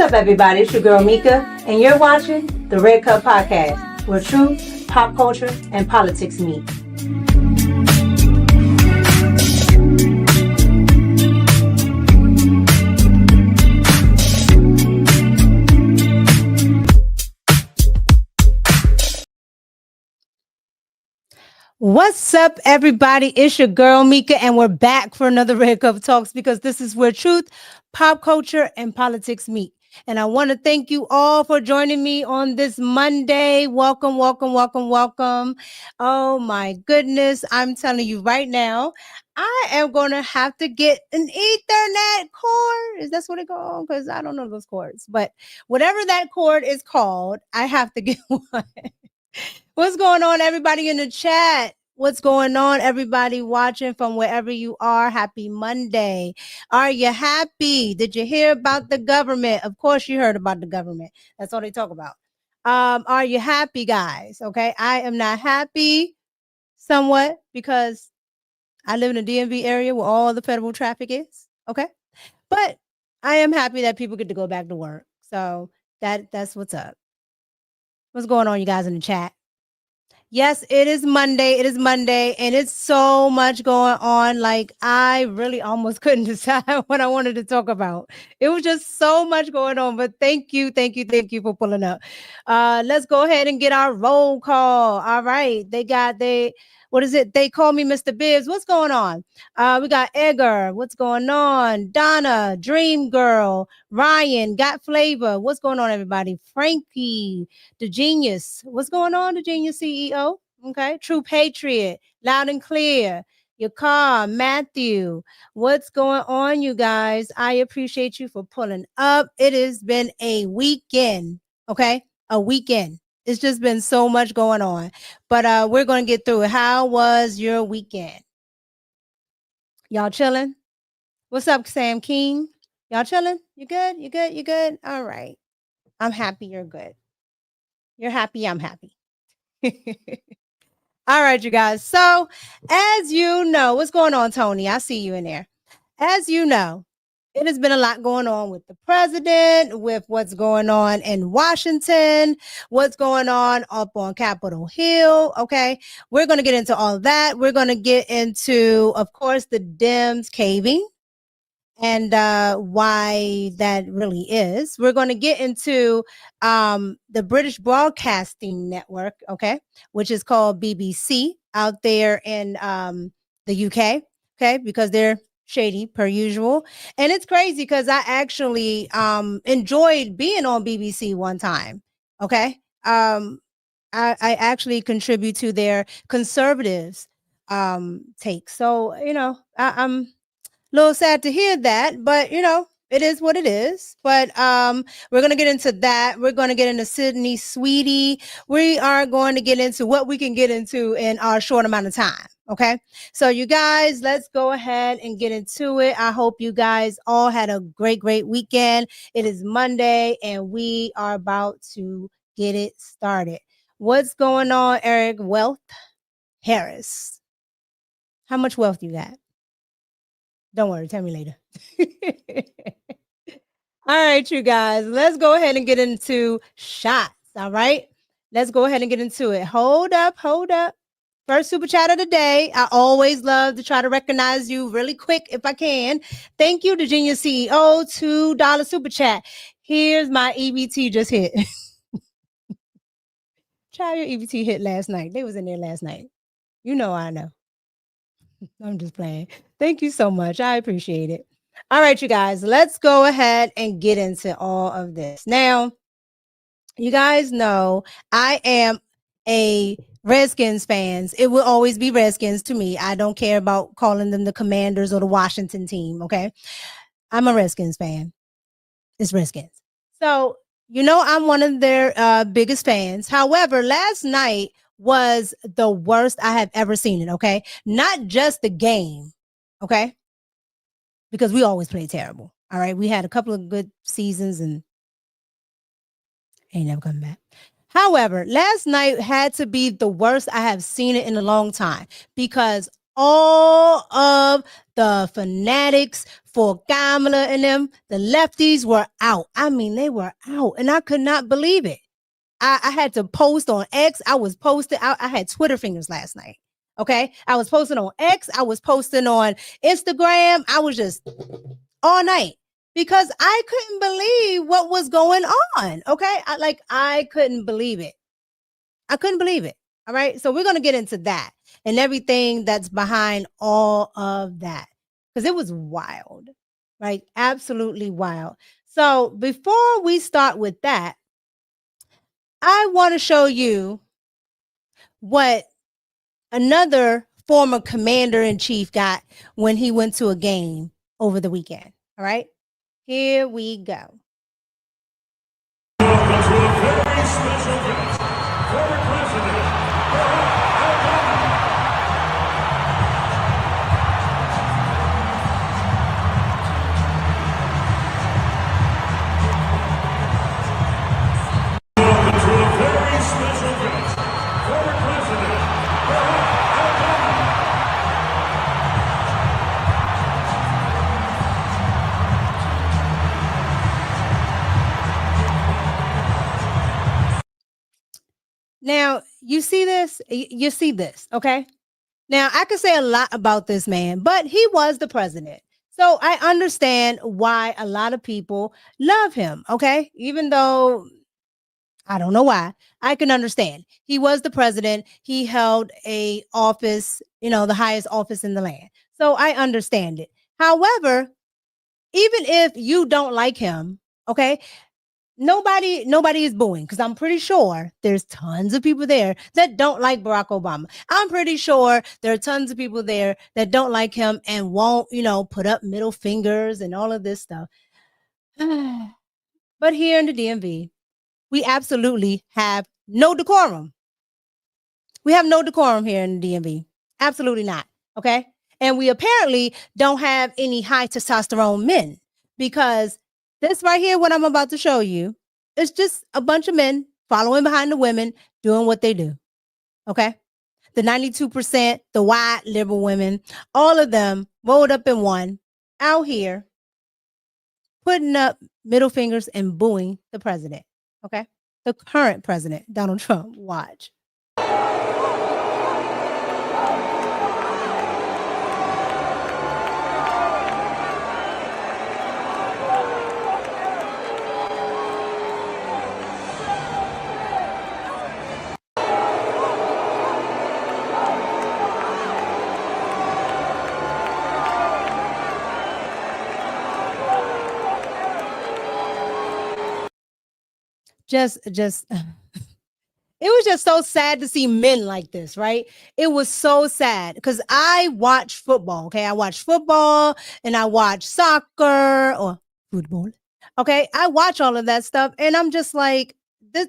up, everybody? It's your girl Mika, and you're watching the Red Cup Podcast, where truth, pop culture, and politics meet. What's up, everybody? It's your girl Mika, and we're back for another Red Cup Talks because this is where truth, pop culture, and politics meet. And I want to thank you all for joining me on this Monday. Welcome, welcome, welcome, welcome. Oh my goodness. I'm telling you right now, I am going to have to get an Ethernet cord. Is that what it called? Because I don't know those cords. But whatever that cord is called, I have to get one. What's going on, everybody in the chat? What's going on, everybody watching from wherever you are? Happy Monday. Are you happy? Did you hear about the government? Of course you heard about the government. That's all they talk about. Are you happy, guys? Okay, I am not happy somewhat because I live in the DMV area where all the federal traffic is. Okay, but I am happy that people get to go back to work. So that's what's up. What's going on, you guys in the chat? Yes, it is Monday. It is Monday, and it's so much going on. Like, I really almost couldn't decide what I wanted to talk about. It was just so much going on. But thank you for pulling up. Let's go ahead and get our roll call. All right. What is it? They call me Mr. Bibbs. What's going on? We got Edgar. What's going on? Donna, Dream Girl, Ryan, Got Flavor. What's going on, everybody? Frankie, The Genius. What's going on, The Genius CEO? Okay. True Patriot, Loud and Clear. Your car, Matthew. What's going on, you guys? I appreciate you for pulling up. It has been a weekend. Okay. A weekend. It's just been so much going on, but we're going to get through it. How was your weekend? Y'all chilling? What's up, Sam King? Y'all chilling? You good? You good? You good? All right. I'm happy you're good. You're happy. I'm happy. All right, you guys. So as you know, what's going on, Tony? I see you in there. As you know, it has been a lot going on with the president, with what's going on in Washington, what's going on up on Capitol Hill. Okay. We're going to get into all of that. We're going to get into, of course, the DEMS caving and why that really is. We're going to get into the British Broadcasting Network, okay, which is called BBC out there in the UK, okay, because they're shady per usual. And it's crazy because I actually enjoyed being on BBC one time, okay. I actually contribute to their conservatives take. So, you know, I'm a little sad to hear that, but you know, it is what it is. But we're going to get into that. We're going to get into Sydney Sweetie. We are going to get into what we can get into in our short amount of time. Okay. So you guys, let's go ahead and get into it. I hope you guys all had a great weekend. It is Monday and we are about to get it started. What's going on, Eric Wealth Harris? How much wealth you got? Don't worry, tell me later. All right, you guys, let's go ahead and get into shots. All right, let's go ahead and get into it. Hold up. First super chat of the day. I always love to try to recognize you really quick if I can. Thank you to Genius CEO, $2 super chat. Here's my EBT just hit. Child, your EBT hit last night. They was in there last night. You know I know. I'm just playing. Thank you so much. I appreciate it. All right, you guys, let's go ahead and get into all of this. Now, you guys know I am a Redskins fans. It will always be Redskins to me. I don't care about calling them the Commanders or the Washington team, okay? I'm a Redskins fan. It's Redskins. So, you know, I'm one of their biggest fans. However, last night was the worst I have ever seen it, okay? Not just the game, okay? Because we always play terrible, all right? We had a couple of good seasons and ain't never coming back. However, last night had to be the worst I have seen it in a long time because all of the fanatics for Kamala and them, the lefties were out. I mean, they were out, and I could not believe it. I had to post on X. I was posting. I had Twitter fingers last night. Okay. I was posting on X. I was posting on Instagram. I was just all night because I couldn't believe what was going on. Okay. I couldn't believe it. I couldn't believe it. All right. So we're going to get into that and everything that's behind all of that because it was wild, right? Absolutely wild. So before we start with that, I want to show you what another former commander in chief got when he went to a game over the weekend. All right, here we go. Welcome to a very special guest, former President Barack Obama. Welcome to a very special guest, former President Barack Obama. Now, you see this? You see this, okay? Now, I could say a lot about this man, but he was the president. So I understand why a lot of people love him, okay? Even though I don't know why. I can understand. He was the president. He held a office, the highest office in the land. So I understand it. However, even if you don't like him, okay, nobody is booing because I'm pretty sure there's tons of people there that don't like Barack Obama. I'm pretty sure there are tons of people there that don't like him and won't, put up middle fingers and all of this stuff. But here in the DMV, we absolutely have no decorum. We have no decorum here in the DMV. Absolutely not. Okay. And we apparently don't have any high testosterone men because this right here, what I'm about to show you, is just a bunch of men following behind the women doing what they do. Okay. The 92%, the white liberal women, all of them rolled up in one out here putting up middle fingers and booing the president. Okay. The current president, Donald Trump. Watch. Just it was just so sad to see men like this, right? It was so sad because I watch football. Okay. I watch football and I watch soccer or football. Okay. I watch all of that stuff. And I'm just like, these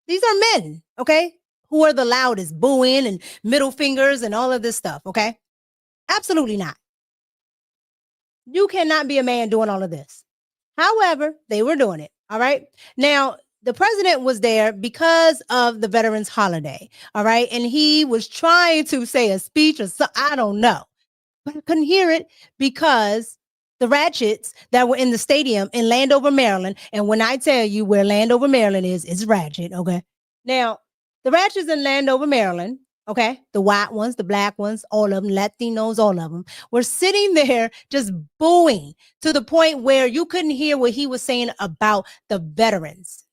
are men. Okay. Who are the loudest, booing and middle fingers and all of this stuff. Okay. Absolutely not. You cannot be a man doing all of this. However, they were doing it. All right. Now, the president was there because of the Veterans Holiday. All right. And he was trying to say a speech or something. I don't know. But I couldn't hear it because the ratchets that were in the stadium in Landover, Maryland. And when I tell you where Landover, Maryland is, it's ratchet. Okay. Now, the ratchets in Landover, Maryland. Okay. The white ones, the black ones, all of them, Latinos, all of them were sitting there just booing to the point where you couldn't hear what he was saying about the veterans.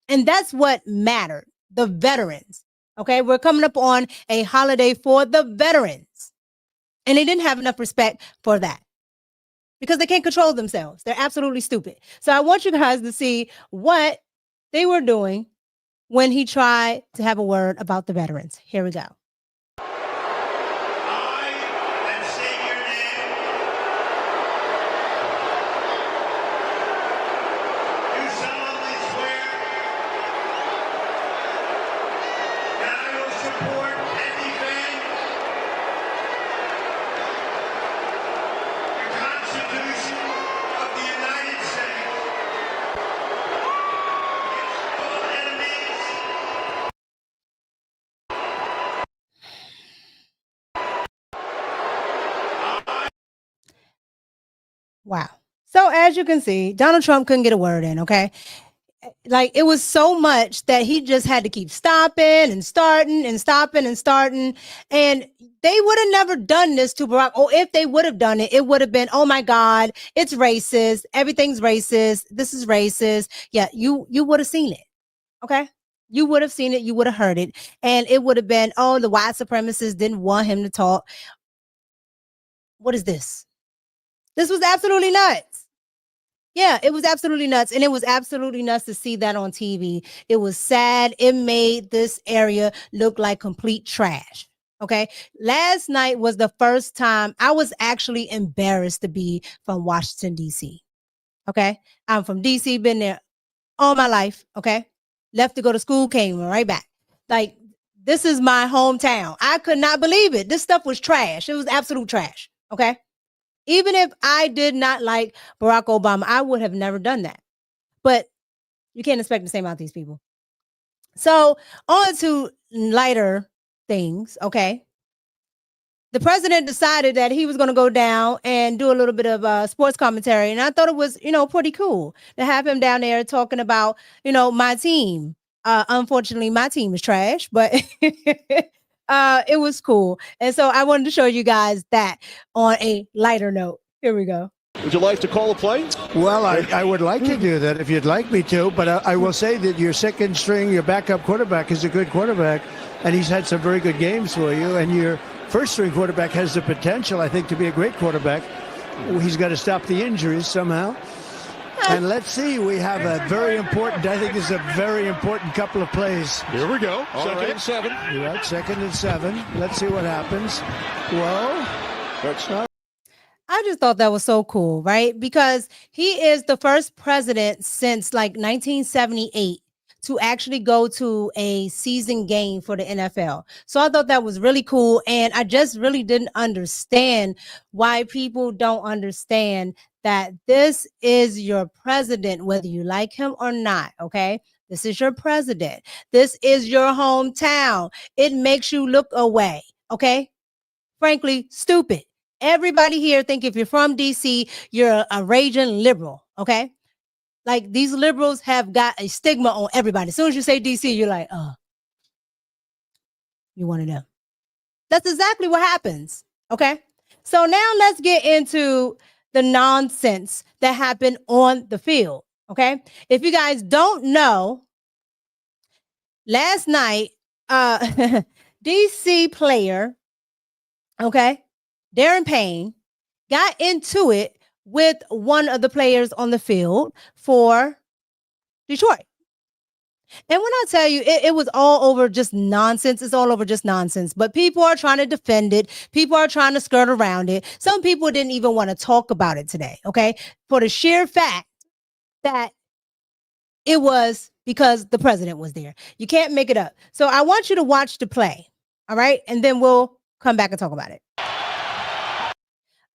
And that's what mattered. The veterans. Okay. We're coming up on a holiday for the veterans. And they didn't have enough respect for that because they can't control themselves. They're absolutely stupid. So I want you guys to see what they were doing when he tried to have a word about the veterans. Here we go. I, and say your name, do solemnly swear that I will support and defend the Constitution of the United States against all enemies, Wow. So as you can see, Donald Trump couldn't get a word in, okay? Like it was so much that he just had to keep stopping and starting and stopping and starting. And they would have never done this to Barack. Or if they would have done it, it would have been, oh my God, it's racist. Everything's racist. This is racist. Yeah, you would have seen it. Okay. You would have seen it. You would have heard it. And it would have been, oh, the white supremacists didn't want him to talk. What is this? This was absolutely nuts. Yeah, it was absolutely nuts. And it was absolutely nuts to see that on TV. It was sad. It made this area look like complete trash. Okay. Last night was the first time I was actually embarrassed to be from Washington, D.C. Okay. I'm from D.C., been there all my life. Okay. Left to go to school, came right back. Like, this is my hometown. I could not believe it. This stuff was trash. It was absolute trash. Okay. Even if I did not like Barack Obama, I would have never done that. But you can't expect the same out of these people. So on to lighter things, okay? The president decided that he was going to go down and do a little bit of sports commentary. And I thought it was, pretty cool to have him down there talking about, my team. Unfortunately, my team is trash, but it was cool. And so I wanted to show you guys that on a lighter note. Here we go. Would you like to call a play? Well, I would like to do that if you'd like me to, but I will say that your second string, your backup quarterback is a good quarterback, and he's had some very good games for you, and your first string quarterback has the potential, I think, to be a great quarterback. He's got to stop the injuries somehow. And let's see, we have a very important, I think this is a very important couple of plays. Here we go. Second right. and 7. You're right, 2nd and 7. Let's see what happens. Well, that's not. I just thought that was so cool, right? Because he is the first president since like 1978 to actually go to a season game for the NFL. So I thought that was really cool. And I just really didn't understand why people don't understand that this is your president, whether you like him or not. Okay. This is your president. This is your hometown. It makes you look away. Okay. Frankly, stupid. Everybody here think if you're from DC, you're a raging liberal. Okay. Like these liberals have got a stigma on everybody. As soon as you say DC, you're like, oh, you one of them. That's exactly what happens. Okay. So now let's get into the nonsense that happened on the field. Okay. If you guys don't know, last night, DC player, okay, Darren Payne got into it with one of the players on the field for Detroit. And when I tell you, it was all over just nonsense. It's all over just nonsense. But people are trying to defend it. People are trying to skirt around it. Some people didn't even want to talk about it today, okay? For the sheer fact that it was because the president was there. You can't make it up. So I want you to watch the play, all right? And then we'll come back and talk about it.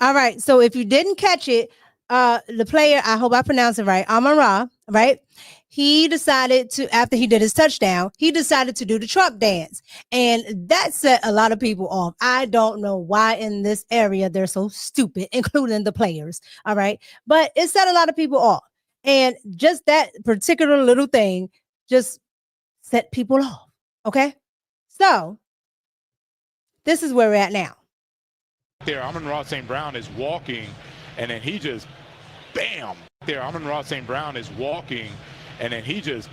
All right. So if you didn't catch it, the player, I hope I pronounced it right, Amon-Ra, right? He decided to, after he did his touchdown, he decided to do the Trump dance. And that set a lot of people off. I don't know why in this area they're so stupid, including the players. All right. But it set a lot of people off. And just that particular little thing just set people off. Okay. So this is where we're at now. There, Amon-Ra St. Brown is walking, and then he just, bam! There, Amon-Ra St. Brown is walking, and then he just,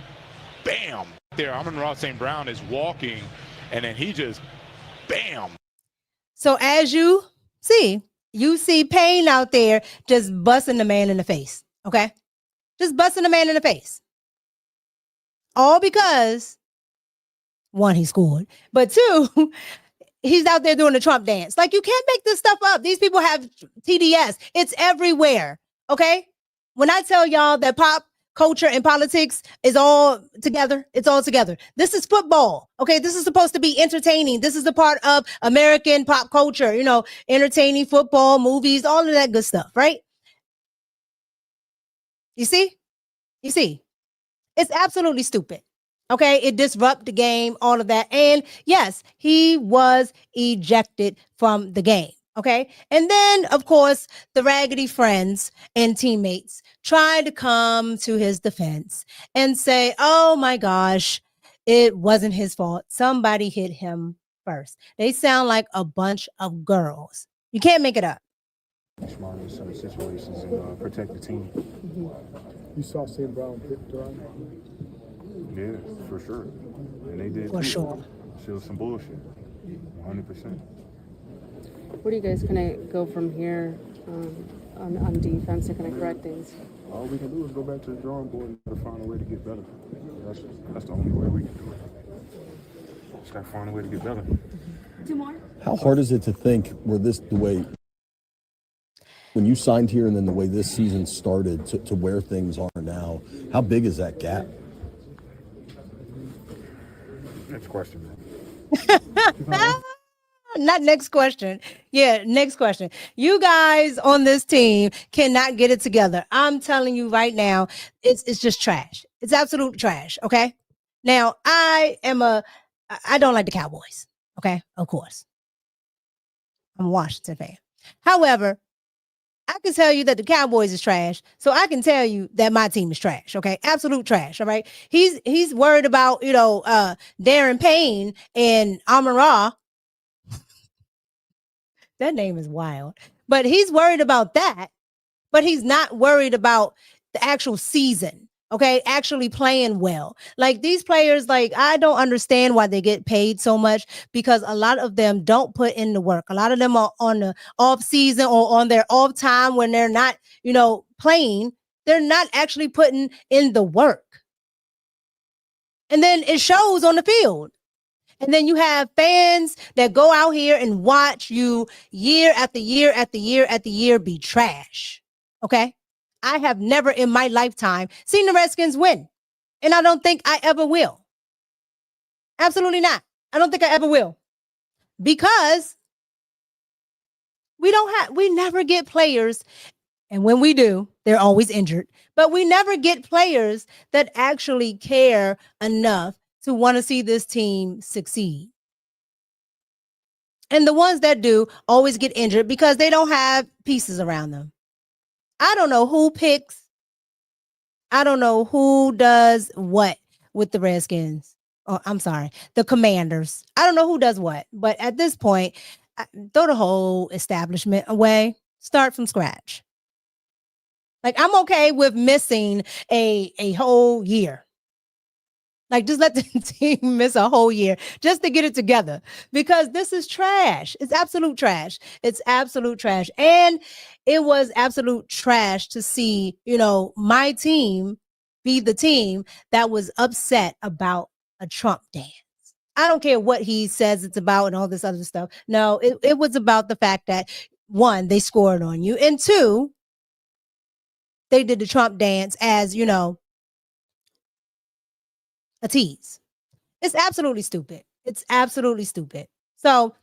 bam! There, Amon-Ra St. Brown is walking, and then he just, bam! So as you see Payne out there just busting the man in the face, okay? Just busting the man in the face. All because, one, he scored, but two, he's out there doing the Trump dance. Like, you can't make this stuff up. These people have TDS. It's everywhere. Okay. When I tell y'all that pop culture and politics is all together, it's all together. This is football. Okay. This is supposed to be entertaining. This is a part of American pop culture, entertaining, football, movies, all of that good stuff. Right. You see, it's absolutely stupid. Okay, it disrupted the game, all of that. And yes, he was ejected from the game. Okay. And then, of course, the raggedy friends and teammates try to come to his defense and say, oh my gosh, it wasn't his fault. Somebody hit him first. They sound like a bunch of girls. You can't make it up. Smart in certain situations and protect the team. You saw St. Brown hit Duran? Yeah, for sure. And they did For too. sure. She was some bullshit. 100%. Where do you guys kind of go from here on defense to kind of correct things? All we can do is go back to the drawing board and try to find a way to get better. That's the only way we can do it. Just gotta find a way to get better. Two more. How hard is it to think the way when you signed here and then the way this season started to where things are now? How big is that gap? Next question, man. Not next question. Yeah, next question. You guys on this team cannot get it together. I'm telling you right now, it's just trash. It's absolute trash. Okay. Now I don't like the Cowboys. Okay, of course. I'm a Washington fan. However, I can tell you that the Cowboys is trash, so I can tell you that my team is trash. Okay, absolute trash. All right, he's worried about Darren Payne and Amon-Ra. That name is wild, but he's worried about that. But he's not worried about the actual season. Okay, actually playing well. Like these players, like I don't understand why they get paid so much because a lot of them don't put in the work. A lot of them are on the off season or on their off time when they're not, playing. They're not actually putting in the work. And then it shows on the field. And then you have fans that go out here and watch you year after year after year after year be trash. Okay. I have never in my lifetime seen the Redskins win. And I don't think I ever will. Absolutely not. I don't think I ever will. Because we never get players. And when we do, they're always injured. But we never get players that actually care enough to want to see this team succeed. And the ones that do always get injured because they don't have pieces around them. I don't know who picks. I don't know who does what with the Redskins. Oh, I'm sorry, the Commanders. I don't know who does what. But at this point, throw the whole establishment away. Start from scratch. Like I'm okay with missing a whole year. Like just let the team miss a whole year just to get it together because this is trash. It's absolute trash. It's absolute trash. And it was absolute trash to see, my team be the team that was upset about a Trump dance. I don't care what he says it's about and all this other stuff. No, it was about the fact that one, they scored on you. And two, they did the Trump dance as, a tease. It's absolutely stupid. It's absolutely stupid. So,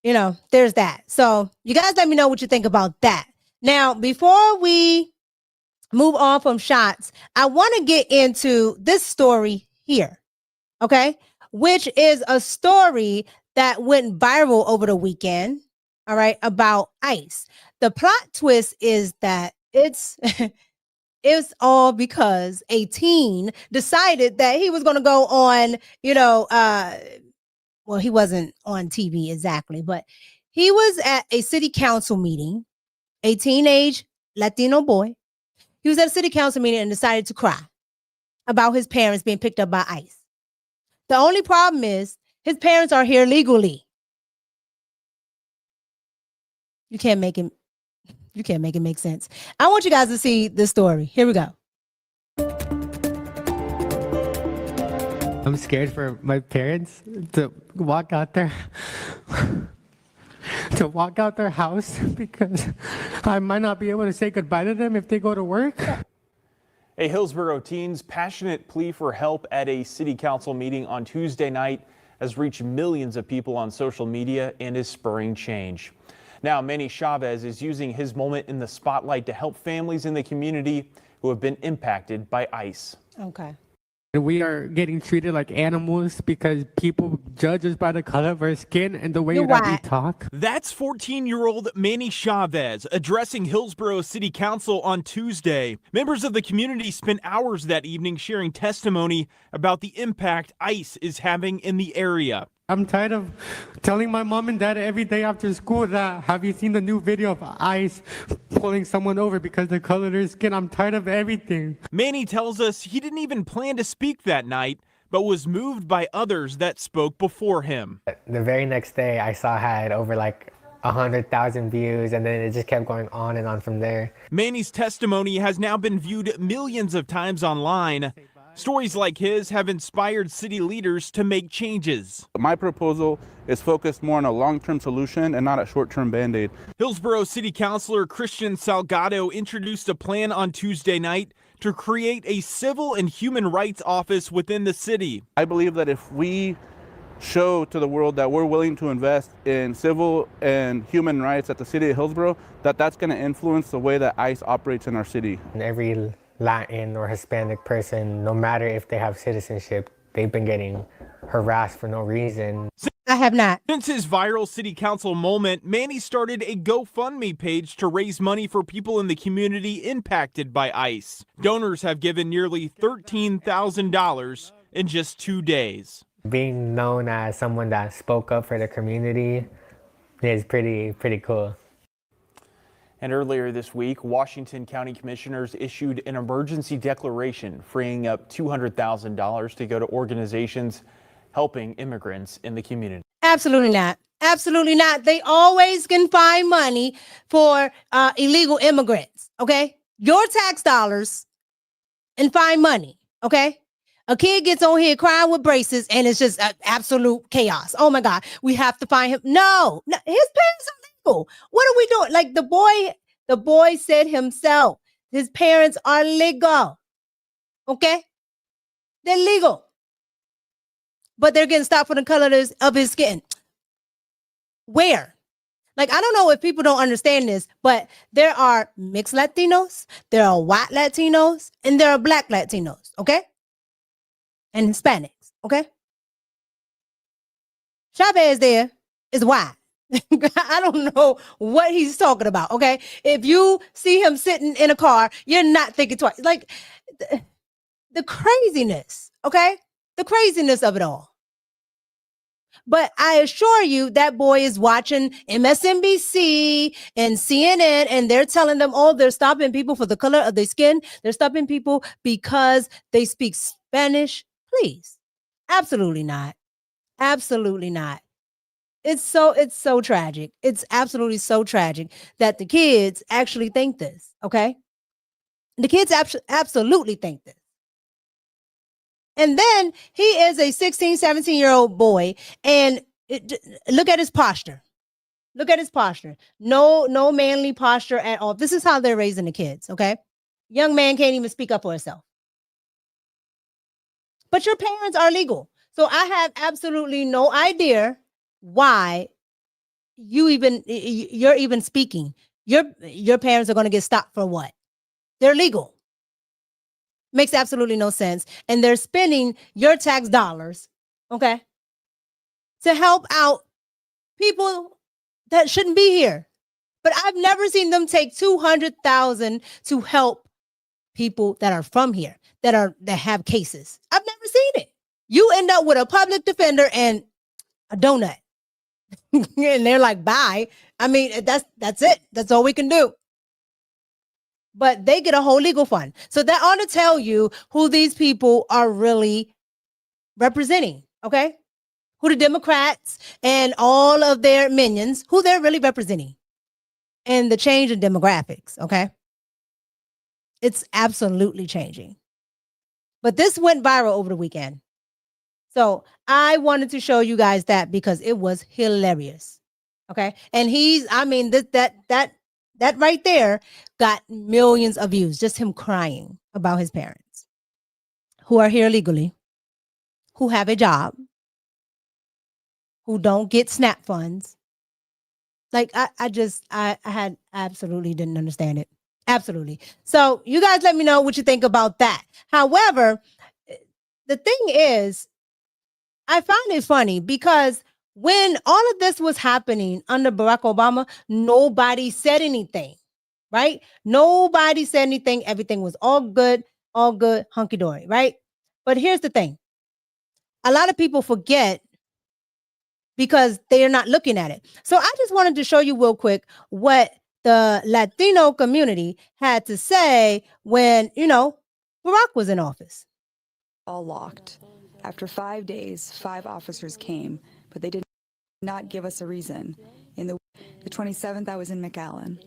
there's that. So you guys let me know what you think about that. Now, before we move on from shots, I want to get into this story here. Okay. Which is a story that went viral over the weekend. All right. About ICE. The plot twist is that it's all because a teen decided that he was going to go on, well, he wasn't on TV exactly, but he was at a city council meeting, a teenage Latino boy. He was at a city council meeting and decided to cry about his parents being picked up by ICE. The only problem is his parents are here legally. You can't make it make sense. I want you guys to see this story. Here we go. I'm scared for my parents to walk out their house because I might not be able to say goodbye to them if they go to work. A Hillsborough teen's passionate plea for help at a city council meeting on Tuesday night has reached millions of people on social media and is spurring change. Now, Manny Chavez is using his moment in the spotlight to help families in the community who have been impacted by ICE. Okay. We are getting treated like animals because people judge us by the color of our skin and the way You're that we white. talk. That's 14-year-old Manny Chavez addressing Hillsborough City Council on Tuesday. Members of the community spent hours that evening sharing testimony about the impact ICE is having in the area. I'm tired of telling my mom and dad every day after school that, have you seen the new video of ICE pulling someone over because the color of their skin? I'm tired of everything. Manny tells us he didn't even plan to speak that night, but was moved by others that spoke before him. The very next day I saw had over like 100,000 views, and then it just kept going on and on from there. Manny's testimony has now been viewed millions of times online. Stories like his have inspired city leaders to make changes. My proposal is focused more on a long-term solution and not a short-term band-aid. Hillsborough City Councilor Christian Salgado introduced a plan on Tuesday night to create a civil and human rights office within the city. I believe that if we show to the world that we're willing to invest in civil and human rights at the city of Hillsborough, that's going to influence the way that ICE operates in our city. And every Latin or Hispanic person, no matter if they have citizenship, they've been getting harassed for no reason. I have not. Since his viral city council moment, Manny started a GoFundMe page to raise money for people in the community impacted by ICE. Donors have given nearly $13,000 in just 2 days. Being known as someone that spoke up for the community is pretty cool. And earlier this week, Washington County Commissioners issued an emergency declaration freeing up $200,000 to go to organizations helping immigrants in the community. Absolutely not. Absolutely not. They always can find money for illegal immigrants. Okay. Your tax dollars and find money. Okay. A kid gets on here crying with braces and it's just absolute chaos. Oh my God. We have to find him. No, his parents are legal. What are we doing? Like the boy said himself, his parents are legal. Okay. They're legal. But they're getting stopped for the color of his skin. Where? Like, I don't know if people don't understand this, but there are mixed Latinos, there are white Latinos, and there are black Latinos, okay? And Hispanics, okay? Chavez there is white. I don't know what he's talking about, okay? If you see him sitting in a car, you're not thinking twice. Like, the craziness, okay? The craziness of it all. But I assure you that boy is watching MSNBC and CNN, and they're telling them, oh, they're stopping people for the color of their skin. They're stopping people because they speak Spanish. Please. Absolutely not. Absolutely not. It's so tragic. It's absolutely so tragic that the kids actually think this, okay? The kids absolutely think this. And then he is a 16, 17-year-old boy, and look at his posture. Look at his posture. No manly posture at all. This is how they're raising the kids, okay? Young man can't even speak up for himself. But your parents are legal. So I have absolutely no idea why you're even speaking. Your parents are going to get stopped for what? They're legal. Makes absolutely no sense. And they're spending your tax dollars, okay, to help out people that shouldn't be here. But I've never seen them take $200,000 to help people that are from here, that have cases. I've never seen it. You end up with a public defender and a donut. And they're like, bye. I mean, that's it. That's all we can do. But they get a whole legal fund. So that ought to tell you who these people are really representing, okay? Who the Democrats and all of their minions, who they're really representing. And the change in demographics, okay? It's absolutely changing. But this went viral over the weekend. So I wanted to show you guys that because it was hilarious, okay? And that right there got millions of views, just him crying about his parents who are here legally, who have a job, who don't get SNAP funds. Like, I absolutely didn't understand it. Absolutely. So you guys let me know what you think about that. However, the thing is, I find it funny because when all of this was happening under Barack Obama, nobody said anything, right? Nobody said anything. Everything was all good, hunky dory, right? But here's the thing. A lot of people forget because they are not looking at it. So I just wanted to show you real quick what the Latino community had to say when, Barack was in office. All locked. After 5 days, 5 officers came, but they did not give us a reason. In the 27th, I was in McAllen.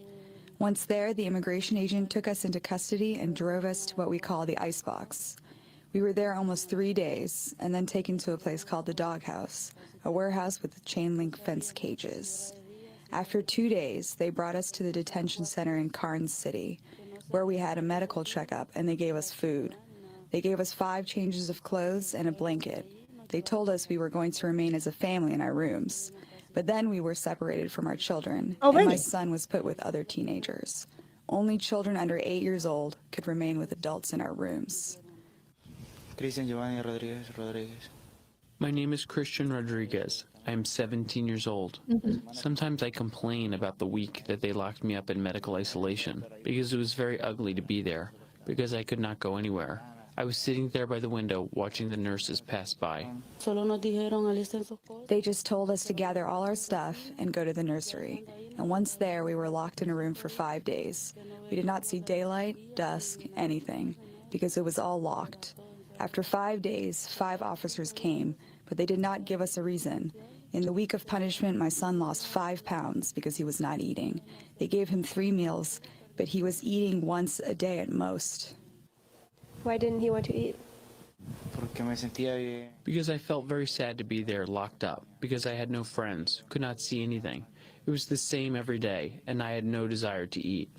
Once there, the immigration agent took us into custody and drove us to what we call the icebox. We were there almost 3 days and then taken to a place called the doghouse, a warehouse with chain link fence cages. After 2 days, they brought us to the detention center in Karnes City, where we had a medical checkup and they gave us food. They gave us 5 changes of clothes and a blanket. They told us we were going to remain as a family in our rooms, but then we were separated from our children, and my son was put with other teenagers. Only children under 8 years old could remain with adults in our rooms. My name is Christian Rodriguez. I am 17 years old. Sometimes I complain about the week that they locked me up in medical isolation because it was very ugly to be there, because I could not go anywhere. I was sitting there by the window watching the nurses pass by. They just told us to gather all our stuff and go to the nursery. And once there, we were locked in a room for 5 days. We did not see daylight, dusk, anything, because it was all locked. After 5 days, 5 officers came, but they did not give us a reason. In the week of punishment, my son lost 5 pounds because he was not eating. They gave him 3 meals, but he was eating once a day at most. Why didn't he want to eat? Because I felt very sad to be there locked up, because I had no friends, could not see anything. It was the same every day, and I had no desire to eat.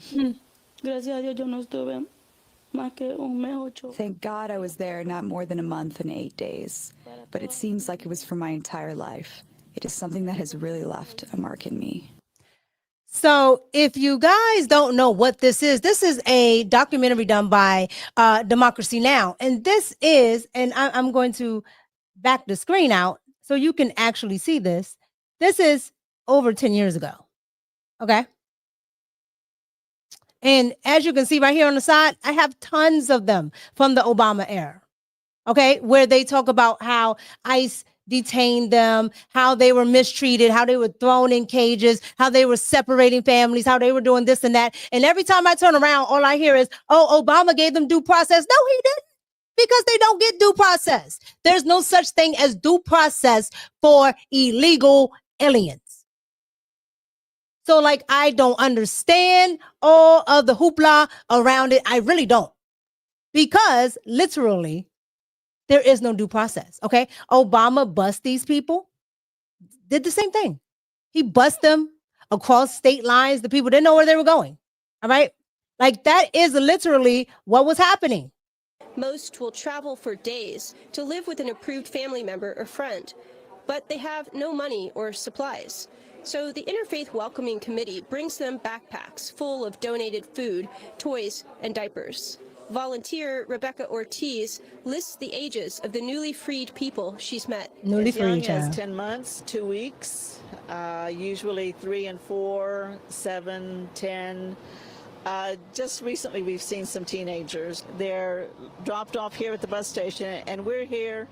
Thank God I was there not more than a month and 8 days, but it seems like it was for my entire life. It is something that has really left a mark in me. So if you guys don't know what this is a documentary done by Democracy Now! And this is, and I'm going to back the screen out so you can actually see this. This is over 10 years ago. Okay. And as you can see right here on the side, I have tons of them from the Obama era. Okay. Where they talk about how ICE detained them, how they were mistreated, how they were thrown in cages, how they were separating families, how they were doing this and that. And every time I turn around, all I hear is, oh, Obama gave them due process. No, he didn't, because they don't get due process. There's no such thing as due process for illegal aliens. So like, I don't understand all of the hoopla around it. I really don't, because literally, there is no due process, okay? Obama bust these people, did the same thing. He bust them across state lines. The people didn't know where they were going, all right? Like, that is literally what was happening. Most will travel for days to live with an approved family member or friend, but they have no money or supplies. So the Interfaith Welcoming Committee brings them backpacks full of donated food, toys, and diapers. Volunteer Rebecca Ortiz lists the ages of the newly freed people she's met. As young as 10 months, 2 weeks, usually 3 and 4, 7, 10. Just recently we've seen some teenagers. They're dropped off here at the bus station, and we're here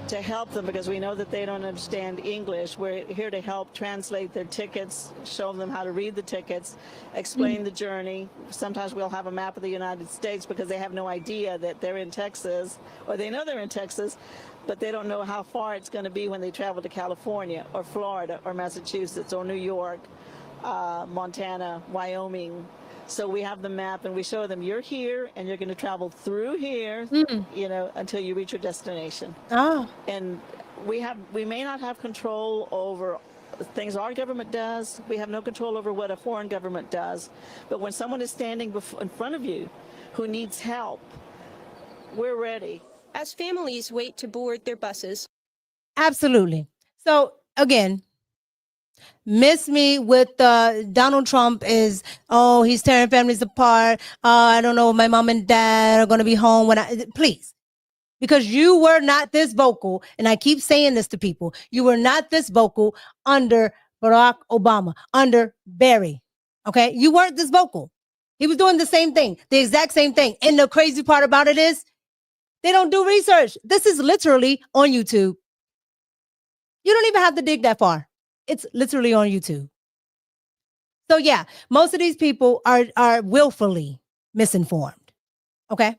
to help them because we know that they don't understand English. We're here to help translate their tickets, show them how to read the tickets, explain the journey. Sometimes we'll have a map of the United States because they have no idea that they're in Texas, or they know they're in Texas, but they don't know how far it's going to be when they travel to California or Florida or Massachusetts or New York, Montana, Wyoming. So we have the map and we show them, you're here and you're going to travel through here, you know, until you reach your destination. Oh. And we may not have control over things our government does. We have no control over what a foreign government does. But when someone is standing in front of you who needs help, we're ready. As families wait to board their buses. Absolutely. So again, miss me with Donald Trump is, oh, he's tearing families apart. I don't know if my mom and dad are going to be home when please. because you were not this vocal. And I keep saying this to people. You were not this vocal under Barack Obama, under Barry. Okay. You weren't this vocal. He was doing the same thing, the exact same thing. And the crazy part about it is they don't do research. This is literally on YouTube. You don't even have to dig that far. It's literally on YouTube. So yeah, most of these people are willfully misinformed. Okay.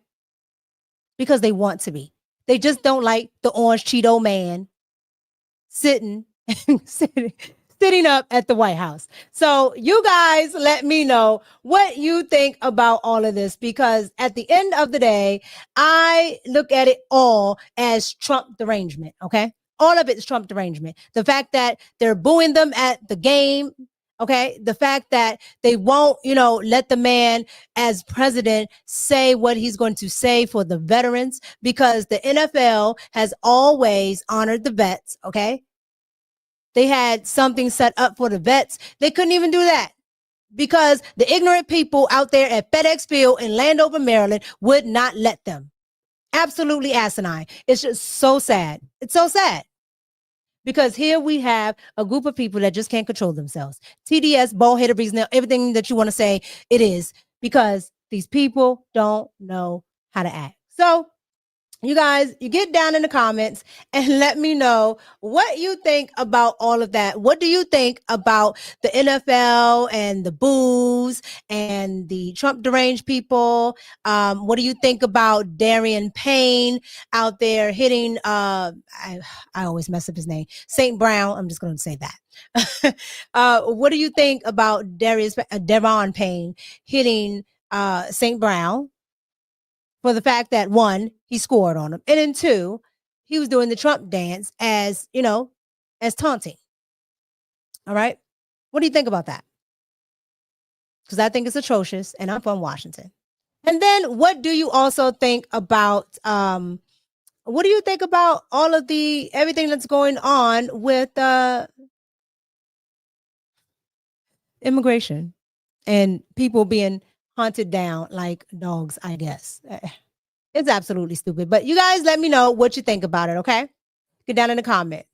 Because they want to be. They just don't like the orange Cheeto man sitting up at the White House. So you guys let me know what you think about all of this, because at the end of the day, I look at it all as Trump derangement. Okay. All of it is Trump derangement. The fact that they're booing them at the game. Okay. The fact that they won't, let the man as president say what he's going to say for the veterans, because the NFL has always honored the vets. Okay. They had something set up for the vets. They couldn't even do that because the ignorant people out there at FedEx Field in Landover, Maryland would not let them. Absolutely asinine. It's just so sad. It's so sad. Because here we have a group of people that just can't control themselves. TDS, bald-headed reason, everything that you want to say, it is because these people don't know how to act. So you guys, you get down in the comments and let me know what you think about all of that. What do you think about the NFL and the boos and the Trump deranged people? What do you think about Darian Payne out there hitting, I always mess up his name, St. Brown. I'm just going to say that. What do you think about Deron Payne hitting St. Brown? For the fact that, one, he scored on him, and then two, he was doing the Trump dance as taunting. All right. What do you think about that? Because I think it's atrocious, and I'm from Washington. And then what do you also think about, all of everything that's going on with immigration and people being hunted down like dogs, I guess. It's absolutely stupid. But you guys let me know what you think about it, okay? Get down in the comments.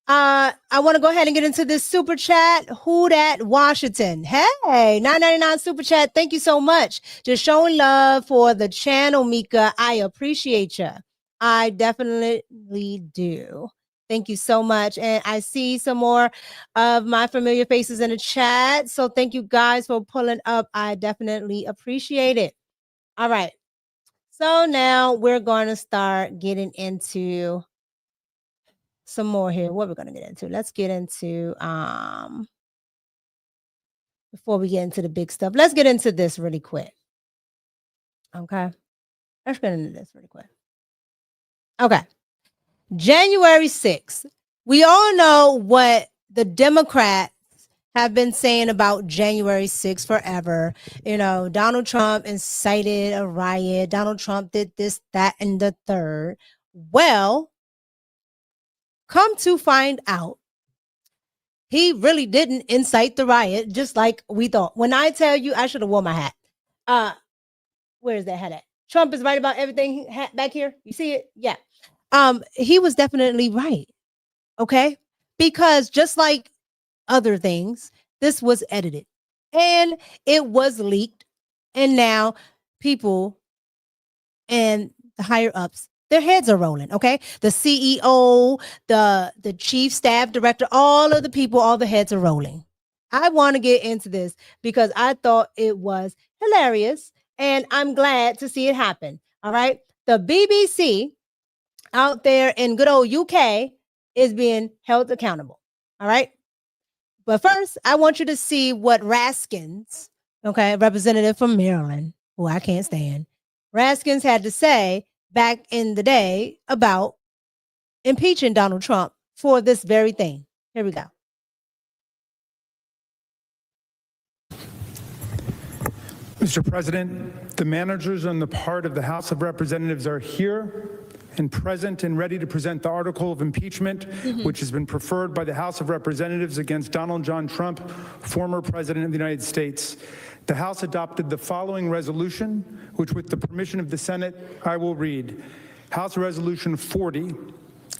I want to go ahead and get into this super chat. Who dat Washington? Hey, $9.99 super chat. Thank you so much. Just showing love for the channel, Mika. I appreciate you. I definitely do. Thank you so much. And I see some more of my familiar faces in the chat. So thank you guys for pulling up. I definitely appreciate it. All right. So now we're going to start getting into some more here. What we're going to get into? Let's get into, before we get into the big stuff, let's get into this really quick. Okay. Let's get into this really quick. Okay. January 6th. We all know what the Democrats have been saying about January 6th forever. Donald Trump incited a riot. Donald Trump did this, that, and the third. Well, come to find out, he really didn't incite the riot, just like we thought. When I tell you, I should have worn my hat. Where is that hat at? Trump is right about everything back here. You see it? Yeah. He was definitely right. Okay. Because just like other things, this was edited and it was leaked. And now people and the higher ups, their heads are rolling. Okay. The CEO, the chief staff director, all of the people, all the heads are rolling. I want to get into this because I thought it was hilarious and I'm glad to see it happen. All right. The BBC out there in good old UK is being held accountable. All right. But first, I want you to see what Raskins, okay, representative from Maryland, who I can't stand, Raskins had to say back in the day about impeaching Donald Trump for this very thing. Here we go. Mr. President, the managers on the part of the House of Representatives are here and present and ready to present the article of impeachment, which has been preferred by the House of Representatives against Donald John Trump, former President of the United States. The House adopted the following resolution, which with the permission of the Senate, I will read. House Resolution 40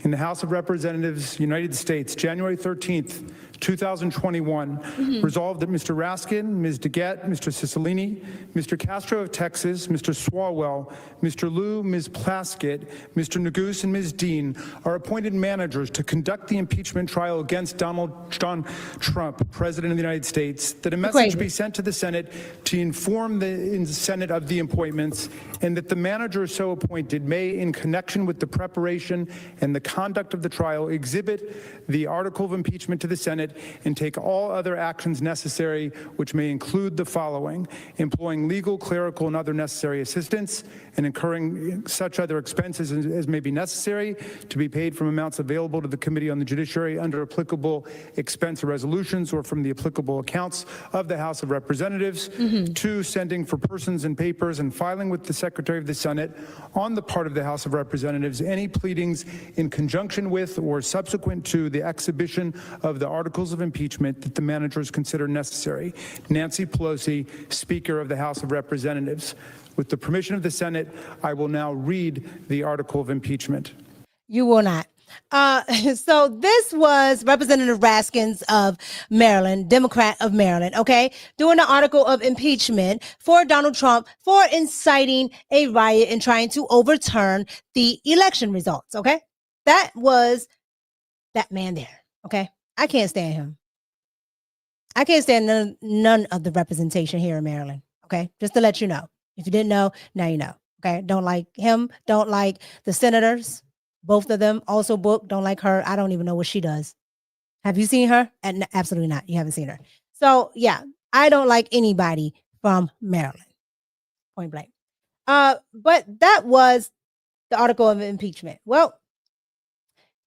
in the House of Representatives, United States, January 13th, 2021, resolved that Mr. Raskin, Ms. DeGette, Mr. Cicilline, Mr. Castro of Texas, Mr. Swalwell, Mr. Liu, Ms. Plaskett, Mr. Neguse, and Ms. Dean are appointed managers to conduct the impeachment trial against Donald John Trump, President of the United States, that a message be sent to the Senate to inform the Senate of the appointments, and that the manager so appointed may, in connection with the preparation and the conduct of the trial, exhibit the article of impeachment to the Senate and take all other actions necessary, which may include the following: employing legal, clerical, and other necessary assistance, and incurring such other expenses as may be necessary to be paid from amounts available to the Committee on the Judiciary under applicable expense resolutions or from the applicable accounts of the House of Representatives. 2, sending for persons and papers and filing with the Secretary of the Senate on the part of the House of Representatives any pleadings in conjunction with or subsequent to the exhibition of the articles of impeachment that the managers consider necessary. Nancy Pelosi, Speaker of the House of Representatives. With the permission of the Senate, I will now read the article of impeachment. You will not. So this was Representative Raskins of Maryland, Democrat of Maryland, okay, doing the article of impeachment for Donald Trump for inciting a riot and trying to overturn the election results, okay? That was that man there, okay? I can't stand him. I can't stand none of the representation here in Maryland, okay? Just to let you know. If you didn't know, now you know, okay? Don't like him, don't like the senators. Both of them also booked, don't like her. I don't even know what she does. Have you seen her? And absolutely not. You haven't seen her. So yeah, I don't like anybody from Maryland, point blank. But that was the article of impeachment. Well,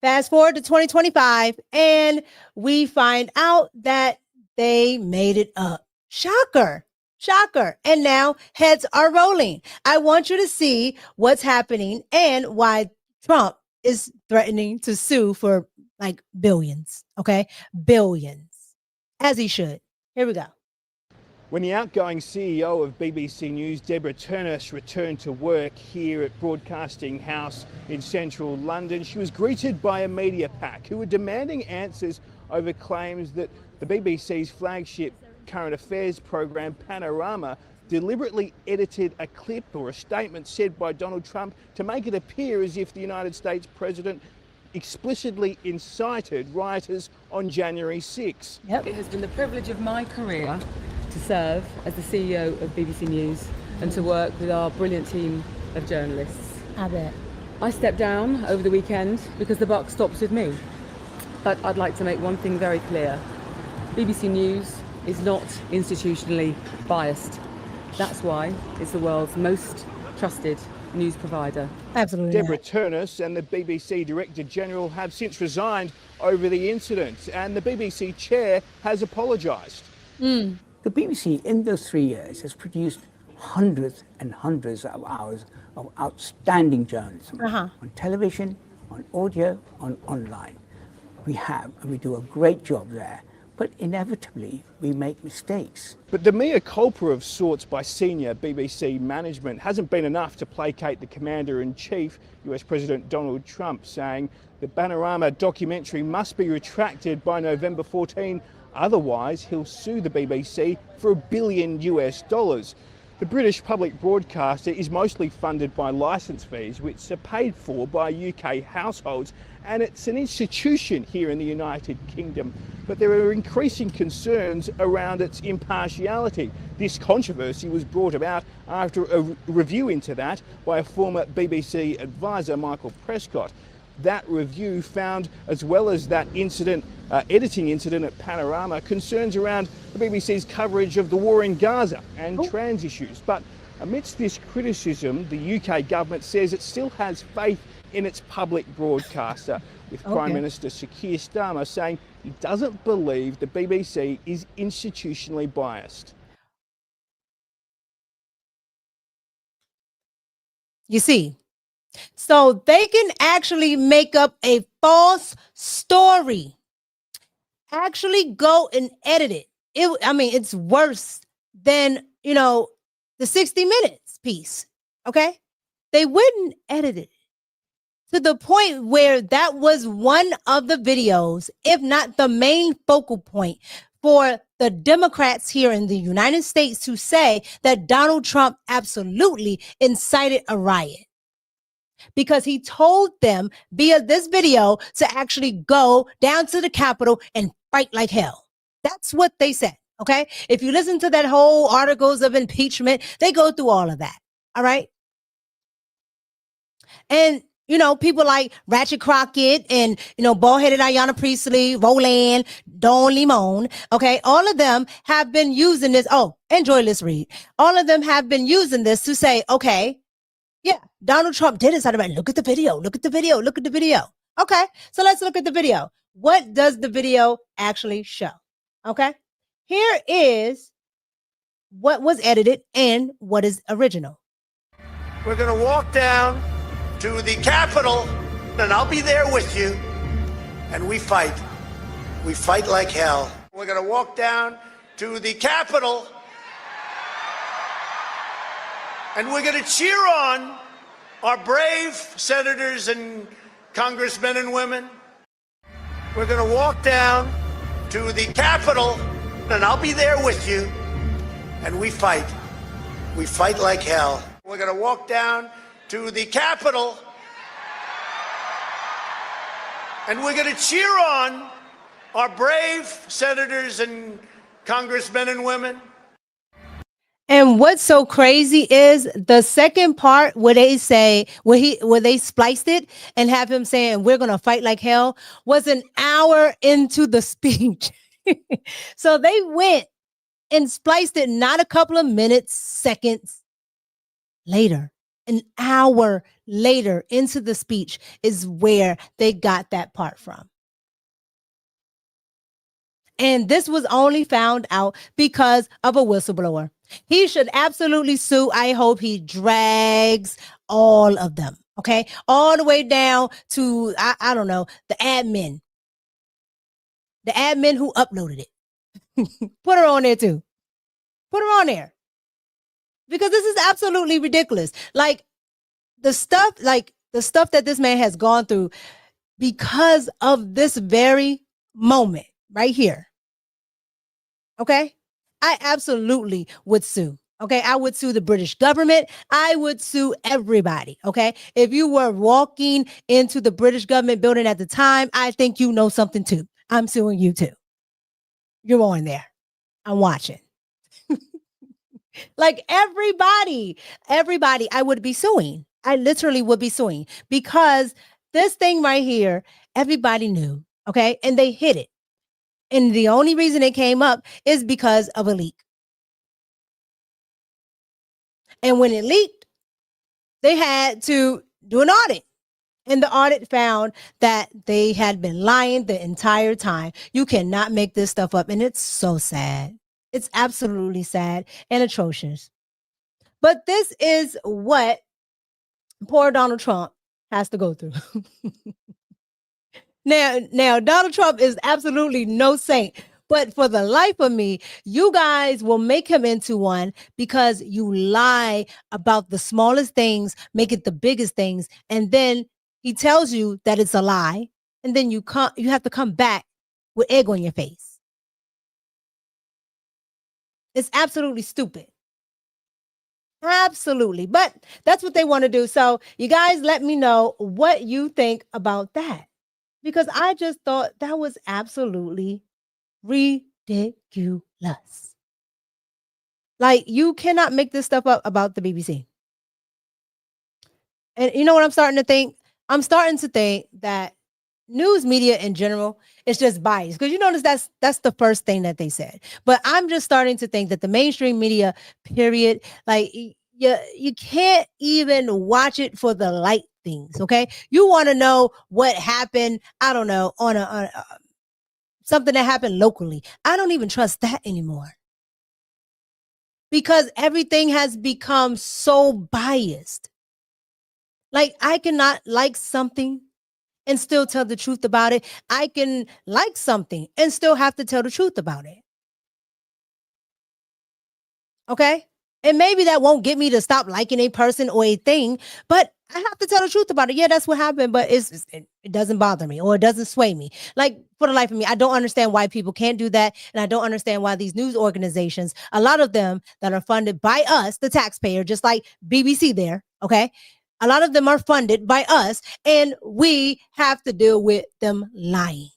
fast forward to 2025, and we find out that they made it up. Shocker. Shocker. And now heads are rolling. I want you to see what's happening and why Trump is threatening to sue for like billions. Okay. Billions. As he should. Here we go. When the outgoing CEO of BBC News, Deborah Turnus, returned to work here at Broadcasting House in central London, she was greeted by a media pack who were demanding answers over claims that the BBC's flagship current affairs program, Panorama, deliberately edited a clip or a statement said by Donald Trump to make it appear as if the United States president explicitly incited rioters on January 6. It has been the privilege of my career to serve as the CEO of BBC News and to work with our brilliant team of journalists. I bet. I stepped down over the weekend because the buck stops with me. But I'd like to make one thing very clear. BBC News is not institutionally biased. That's why it's the world's most trusted news provider. Absolutely. Deborah Turnus and the BBC Director General have since resigned over the incident, and the BBC chair has apologised. The BBC in those 3 years has produced hundreds and hundreds of hours of outstanding journalism on television, on audio, on online. We have, and we do a great job there. But inevitably, we make mistakes. But the mea culpa of sorts by senior BBC management hasn't been enough to placate the Commander-in-Chief, US President Donald Trump, saying the Panorama documentary must be retracted by November 14, otherwise he'll sue the BBC for $1 billion. The British public broadcaster is mostly funded by licence fees, which are paid for by UK households, and it's an institution here in the United Kingdom. But there are increasing concerns around its impartiality. This controversy was brought about after a review into that by a former BBC advisor, Michael Prescott. That review found, as well as that incident, editing incident at Panorama, concerns around the BBC's coverage of the war in Gaza and trans issues. But amidst this criticism, the UK government says it still has faith in its public broadcaster, with Prime Minister Sir Keir Starmer saying he doesn't believe the BBC is institutionally biased. You see, so they can actually make up a false story. Actually go and edit it. It's worse than, the 60 Minutes piece. Okay? They wouldn't edit it. to the point where that was one of the videos, if not the main focal point for the Democrats here in the United States to say that Donald Trump absolutely incited a riot. Because he told them via this video to actually go down to the Capitol and fight like hell. That's what they said, okay? If you listen to that whole articles of impeachment, they go through all of that, all right? And, you know, people like Ratchet Crockett and, you know, bald-headed Ayanna Priestley, Roland, Don Limon, okay? All of them have been using this. Oh, and Joyless Reed. All of them have been using this to say, okay, yeah, Donald Trump did incite a riot. Look at the video. Look at the video. Look at the video. Okay, so let's look at the video. What does the video actually show? Okay, here is what was edited and what is original. We're going to walk down to the Capitol, and I'll be there with you, and we fight. We fight like hell. We're going to walk down to the Capitol, and we're going to cheer on our brave senators and congressmen and women. We're going to walk down to the Capitol, and I'll be there with you, and we fight. We fight like hell. We're going to walk down to the Capitol, and we're going to cheer on our brave senators and congressmen and women. And what's so crazy is the second part where they say, where they spliced it and have him saying, we're going to fight like hell, was an hour into the speech. So they went and spliced it not a couple of minutes, seconds later. An hour later into the speech is where they got that part from. And this was only found out because of a whistleblower. He should absolutely sue. I hope he drags all of them, okay? All the way down to, I don't know, the admin. The admin who uploaded it. Put her on there too. Put her on there. Because this is absolutely ridiculous. Like the stuff that this man has gone through because of this very moment right here. Okay? I absolutely would sue. Okay, I would sue the British government. I would sue everybody. Okay, if you were walking into the British government building at the time, I think you know something too. I'm suing you too. You're on there. I'm watching. Like everybody, I would be suing. I literally would be suing because this thing right here, everybody knew. Okay, and they hid it. And the only reason it came up is because of a leak. And when it leaked, they had to do an audit. And the audit found that they had been lying the entire time. You cannot make this stuff up. And it's so sad. It's absolutely sad and atrocious. But this is what poor Donald Trump has to go through. Now, Donald Trump is absolutely no saint, but for the life of me, you guys will make him into one because you lie about the smallest things, make it the biggest things, and then he tells you that it's a lie, and then you have to come back with egg on your face. It's absolutely stupid. Absolutely, but that's what they want to do. So you guys let me know what you think about that. Because I just thought that was absolutely ridiculous. Like, you cannot make this stuff up about the BBC. And you know what I'm starting to think? I'm starting to think that news media in general is just biased. Because you notice that's the first thing that they said. But I'm just starting to think that the mainstream media, period, like you can't even watch it for the light things, okay? You want to know what happened, I don't know, on something that happened locally. I don't even trust that anymore. Because everything has become so biased. Like, I cannot like something and still tell the truth about it. I can like something and still have to tell the truth about it. Okay? And maybe that won't get me to stop liking a person or a thing, but I have to tell the truth about it. Yeah, that's what happened, but it doesn't bother me or it doesn't sway me. Like, for the life of me, I don't understand why people can't do that. And I don't understand why these news organizations, a lot of them that are funded by us, the taxpayer, just like BBC there, okay? A lot of them are funded by us, and we have to deal with them lying.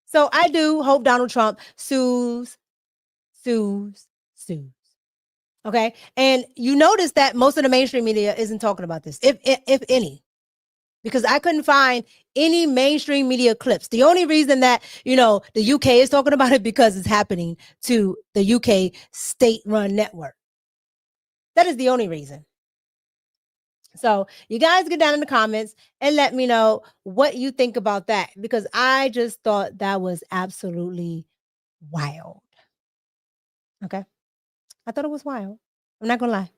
So I do hope Donald Trump sues. Okay. And you notice that most of the mainstream media isn't talking about this, if any, because I couldn't find any mainstream media clips. The only reason that, the UK is talking about it because it's happening to the UK state-run network. That is the only reason. So you guys get down in the comments and let me know what you think about that, because I just thought that was absolutely wild. Okay. I thought it was wild. I'm not gonna lie.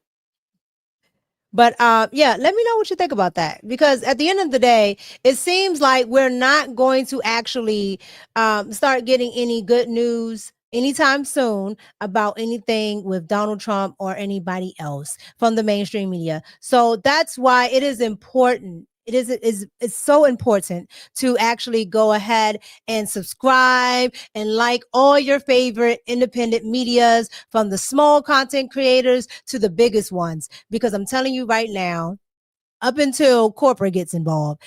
But yeah, let me know what you think about that, because at the end of the day, it seems like we're not going to actually start getting any good news anytime soon about anything with Donald Trump or anybody else from the mainstream media. So that's why it is important. It's so important to actually go ahead and subscribe and like all your favorite independent medias, from the small content creators to the biggest ones, because I'm telling you right now, up until corporate gets involved,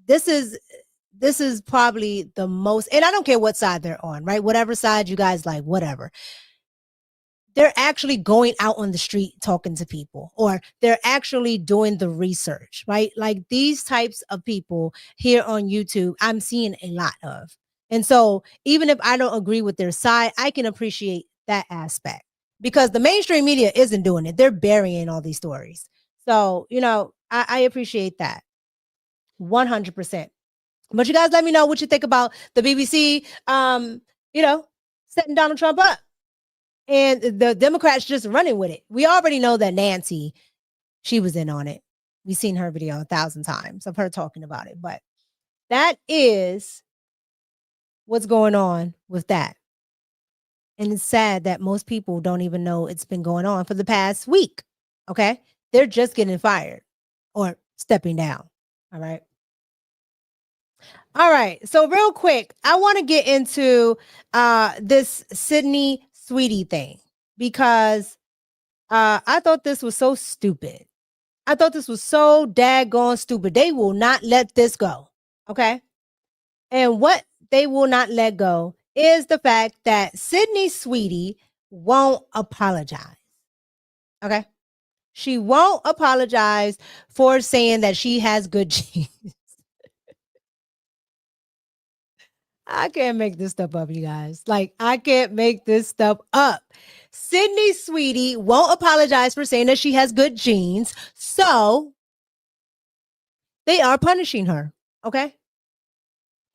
this is probably the most, and I don't care what side they're on, right? Whatever side you guys like, whatever. They're actually going out on the street talking to people, or they're actually doing the research, right? Like these types of people here on YouTube, I'm seeing a lot of. And so even if I don't agree with their side, I can appreciate that aspect, because the mainstream media isn't doing it. They're burying all these stories. So, I appreciate that 100%. But you guys let me know what you think about the BBC, setting Donald Trump up. And the Democrats just running with it. We already know that Nancy, she was in on it. We've seen her video 1,000 times of her talking about it. But that is what's going on with that. And it's sad that most people don't even know it's been going on for the past week. Okay? They're just getting fired or stepping down. All right. All right. So real quick, I want to get into this Sydney Sweetie thing, because I thought this was so stupid. I thought this was so daggone stupid. They will not let this go. Okay. And what they will not let go is the fact that Sydney Sweetie won't apologize. Okay. She won't apologize for saying that she has good genes. I can't make this stuff up, you guys. Like, I can't make this stuff up. Sydney Sweetie won't apologize for saying that she has good genes. So they are punishing her. Okay.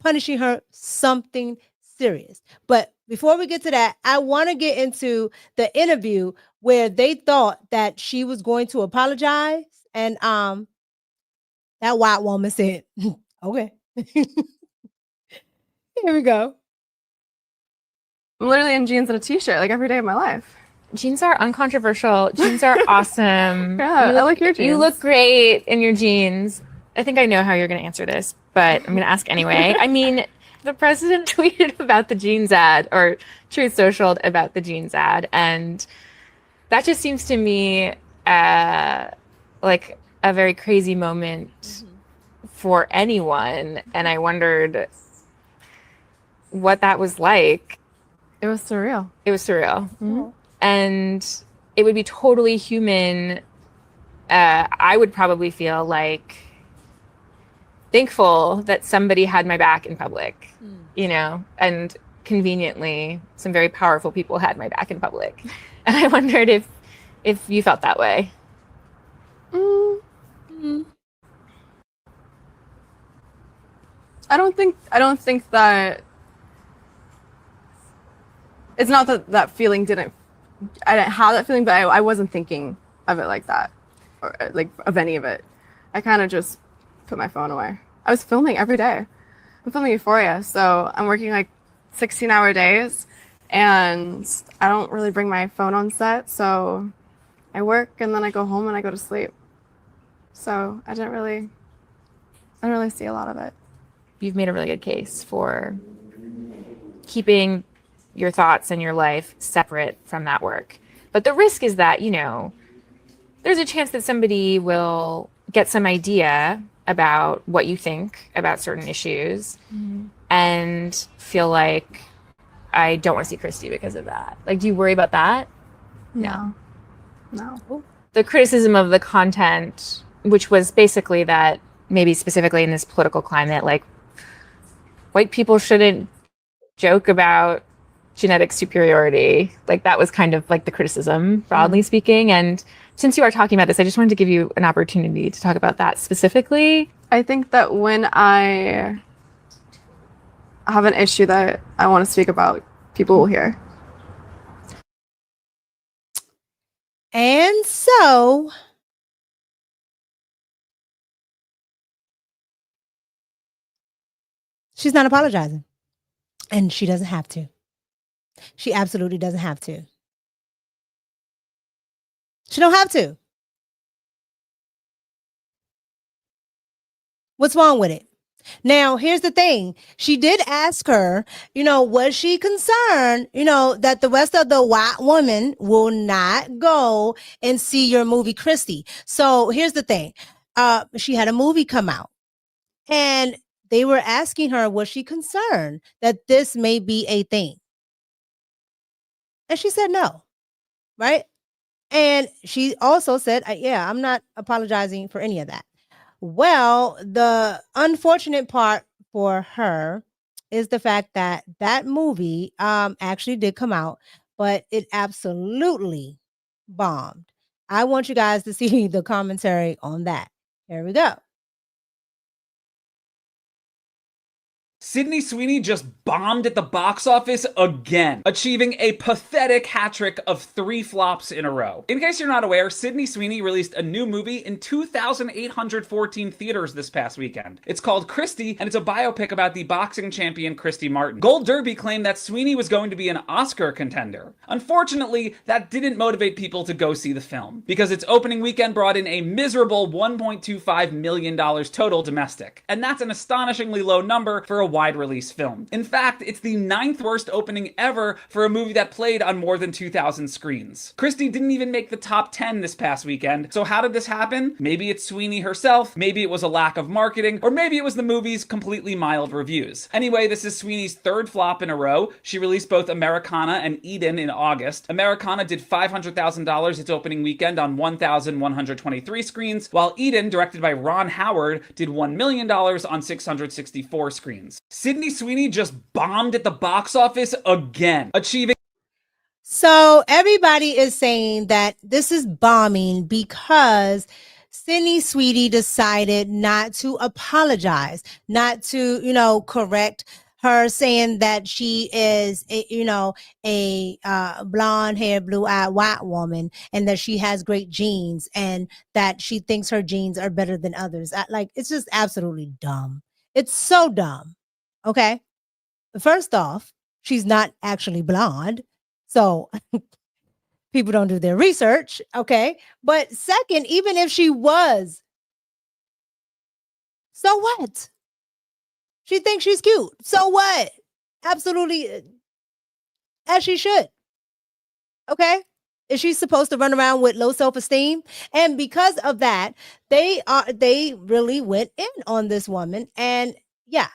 Punishing her something serious. But before we get to that, I want to get into the interview where they thought that she was going to apologize. And that white woman said, okay. Here we go. I'm literally in jeans and a t-shirt like every day of my life. Jeans are uncontroversial. Jeans are awesome. Yeah, I like your jeans. You look great in your jeans. I think I know how you're going to answer this, but I'm going to ask anyway. I mean, the president tweeted about the jeans ad, or Truth Socialed about the jeans ad, and that just seems to me like a very crazy moment for anyone, and I wondered what that was like. It was surreal. It was surreal. Mm-hmm. And it would be totally human. I would probably feel like thankful that somebody had my back in public, and conveniently some very powerful people had my back in public. And I wondered if you felt that way. Mm-hmm. I don't think that. It's not that that feeling I didn't have that feeling, but I wasn't thinking of it like that, or like of any of it. I kind of just put my phone away. I was filming every day. I'm filming Euphoria, so I'm working like 16-hour days, and I don't really bring my phone on set, so I work and then I go home and I go to sleep. So I didn't really see a lot of it. You've made a really good case for keeping your thoughts and your life separate from that work. But the risk is that, you know, there's a chance that somebody will get some idea about what you think about certain issues and feel like, I don't want to see Christy because of that. Like, do you worry about that? No. The criticism of the content, which was basically that maybe specifically in this political climate, like, white people shouldn't joke about genetic superiority. Like, that was kind of like the criticism, broadly speaking. And since you are talking about this, I just wanted to give you an opportunity to talk about that specifically. I think that when I have an issue that I want to speak about, people will hear. And so she's not apologizing. And she doesn't have to. She absolutely doesn't have to. She don't have to. What's wrong with it? Now, here's the thing. She did ask her, you know, was she concerned, you know, that the rest of the white women will not go and see your movie, Christy? So here's the thing. She had a movie come out and they were asking her, was she concerned that this may be a thing? And she said no, right? And she also said, yeah, I'm not apologizing for any of that. Well, the unfortunate part for her is the fact that that movie actually did come out, but it absolutely bombed. I want you guys to see the commentary on that. Here we go. Sydney Sweeney just bombed at the box office again, achieving a pathetic hat trick of 3 flops in a row. In case you're not aware, Sydney Sweeney released a new movie in 2,814 theaters this past weekend. It's called Christy, and it's a biopic about the boxing champion Christy Martin. Gold Derby claimed that Sweeney was going to be an Oscar contender. Unfortunately, that didn't motivate people to go see the film, because its opening weekend brought in a miserable $1.25 million total domestic. And that's an astonishingly low number for a wide release film. In fact, it's the 9th worst opening ever for a movie that played on more than 2,000 screens. Christy didn't even make the top 10 this past weekend, so how did this happen? Maybe it's Sweeney herself, maybe it was a lack of marketing, or maybe it was the movie's completely mild reviews. Anyway, this is Sweeney's 3rd flop in a row. She released both Americana and Eden in August. Americana did $500,000 its opening weekend on 1,123 screens, while Eden, directed by Ron Howard, did $1 million on 664 screens. Sydney Sweeney just bombed at the box office again, achieving... So everybody is saying that this is bombing because Sydney Sweeney decided not to apologize, not to, you know, correct her, saying that she is, a blonde hair, blue eyed white woman, and that she has great genes, and that she thinks her genes are better than others. Like, it's just absolutely dumb. It's so dumb. Okay. First off, she's not actually blonde. So people don't do their research. Okay. But second, even if she was, so what? She thinks she's cute. So what? Absolutely. As she should. Okay. Is she supposed to run around with low self-esteem? And because of that, they really went in on this woman. And yeah,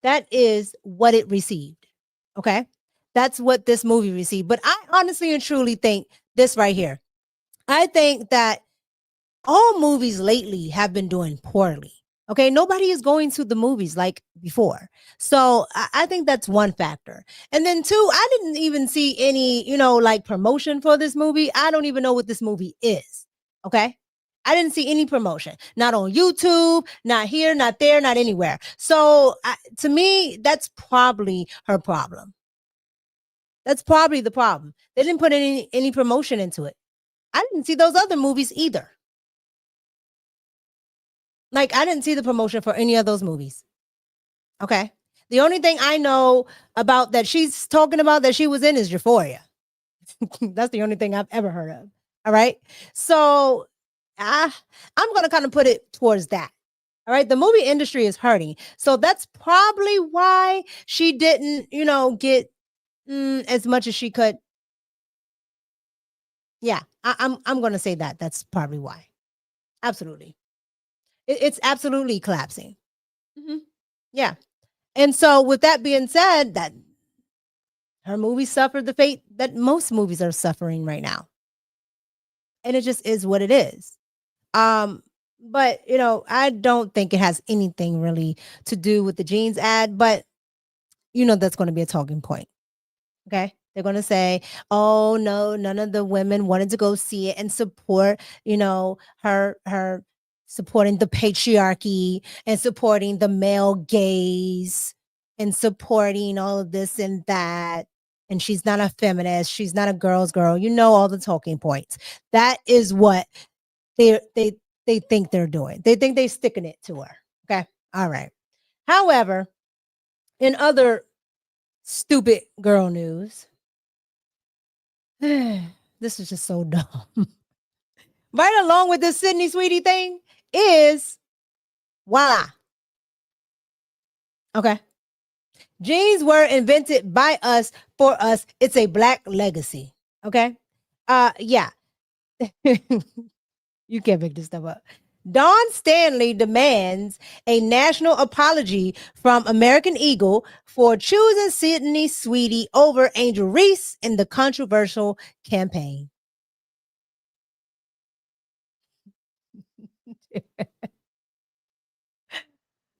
that is what it received. Okay. That's what this movie received. But I honestly and truly think this right here. I think that all movies lately have been doing poorly. Okay. Nobody is going to the movies like before. So I think that's one factor. And then 2, I didn't even see any, like promotion for this movie. I don't even know what this movie is. Okay. I didn't see any promotion, not on YouTube, not here, not there, not anywhere. So to me, that's probably her problem. That's probably the problem. They didn't put any promotion into it. I didn't see those other movies either. Like, I didn't see the promotion for any of those movies. Okay. The only thing I know about that she's talking about that she was in is Euphoria. That's the only thing I've ever heard of. All right. So I'm going to kind of put it towards that. All right. The movie industry is hurting. So that's probably why she didn't, get as much as she could. Yeah. I'm going to say that. That's probably why. Absolutely. It's absolutely collapsing. Yeah. And so with that being said, that her movie suffered the fate that most movies are suffering right now. And it just is what it is. But I don't think it has anything really to do with the jeans ad, but that's going to be a talking point. Okay? They're going to say, "Oh no, none of the women wanted to go see it and support, her supporting the patriarchy and supporting the male gaze and supporting all of this and that. And she's not a feminist. She's not a girl's girl." All the talking points. That is what they think they're doing. They think they're sticking it to her. Okay. All right. However, in other stupid girl news, this is just so dumb. Right along with the Sydney Sweetie thing is voila. Okay. Jeans were invented by us for us. It's a Black legacy. Okay. Yeah. You can't make this stuff up. Dawn Stanley demands a national apology from American Eagle for choosing Sydney Sweetie over Angel Reese in the controversial campaign.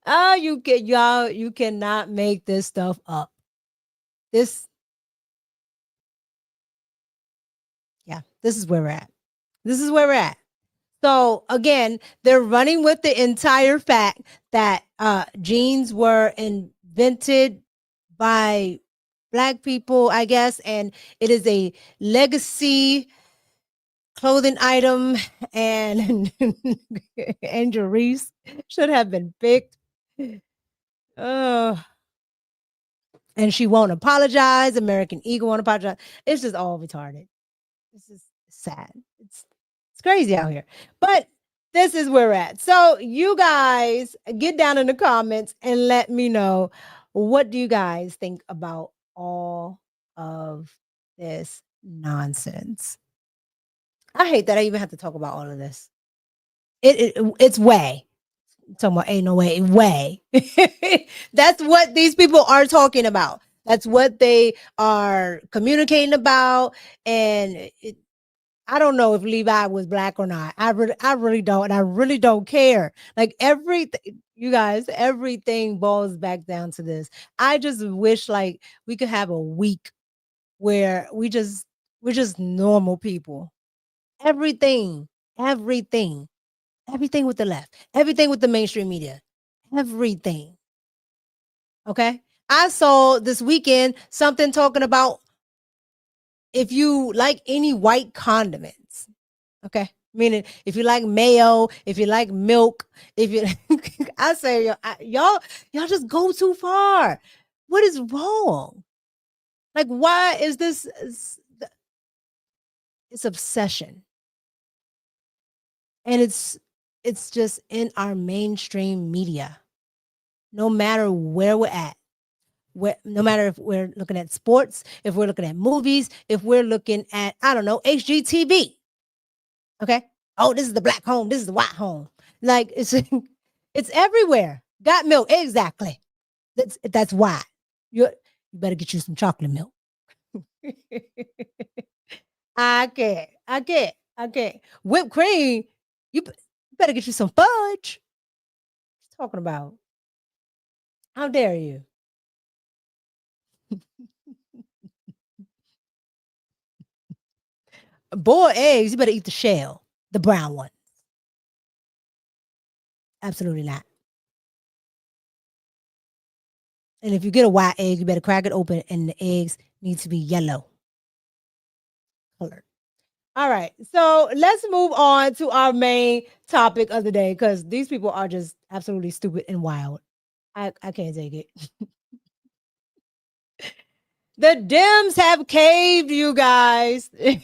You cannot make this stuff up. This is where we're at. This is where we're at. So again, they're running with the entire fact that jeans were invented by Black people, I guess, and it is a legacy clothing item, and Angel Reese should have been picked. And she won't apologize. American Eagle won't apologize. It's just all retarded. This is sad. It's crazy out here. But this is where we're at. So you guys get down in the comments and let me know, what do you guys think about all of this nonsense? I hate that I even have to talk about all of this. It's way. I'm talking about ain't no way. That's what these people are talking about. That's what they are communicating about. And I don't know if Levi was Black or not. I really don't. And I really don't care. Like everything, you guys, everything boils back down to this. I just wish like we could have a week where we're just normal people. Everything with the left, everything with the mainstream media, everything. Okay. I saw this weekend something talking about if you like any white condiments. Okay. Meaning if you like mayo, if you like milk, if you, I say, y'all just go too far. What is wrong? Like, why is this? It's obsession. And it's just in our mainstream media. No matter where we're at, no matter if we're looking at sports, if we're looking at movies, if we're looking at, I don't know, HGTV. Okay. Oh, this is the Black home. This is the white home. Like it's everywhere. Got milk. Exactly. That's why. You better get you some chocolate milk. I can't. Whipped cream. You better get you some fudge. What you talking about? How dare you? Boiled eggs, you better eat the shell, the brown one. Absolutely not. And if you get a white egg, you better crack it open, and the eggs need to be yellow colored. All right, so let's move on to our main topic of the day, because these people are just absolutely stupid and wild. I can't take it. The Dems have caved, you guys. The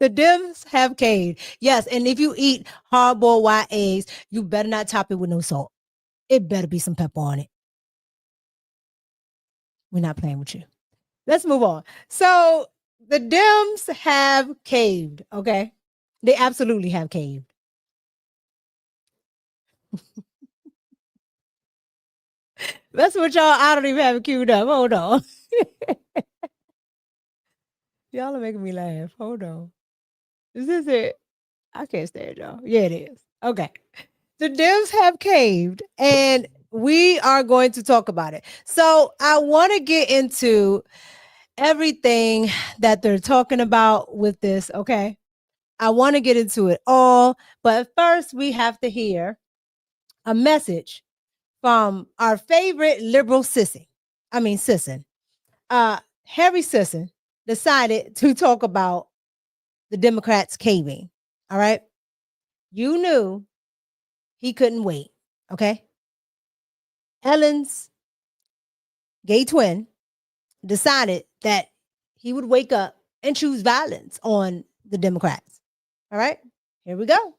Dems have caved. Yes, and if you eat hard-boiled white eggs, you better not top it with no salt. It better be some pepper on it. We're not playing with you. Let's move on. So the Dems have caved, okay? They absolutely have caved. That's what y'all, I don't even have it queued up. Hold on. Y'all are making me laugh. Hold on. Is this it? I can't stand y'all. Yeah, it is. Okay. The Dems have caved, and we are going to talk about it. So I want to get into everything that they're talking about with this, okay? I want to get into it all, but first we have to hear a message from our favorite liberal sissy. Harry Sisson decided to talk about the Democrats caving. All right. You knew he couldn't wait. Okay. Ellen's gay twin decided that he would wake up and choose violence on the Democrats. All right. Here we go.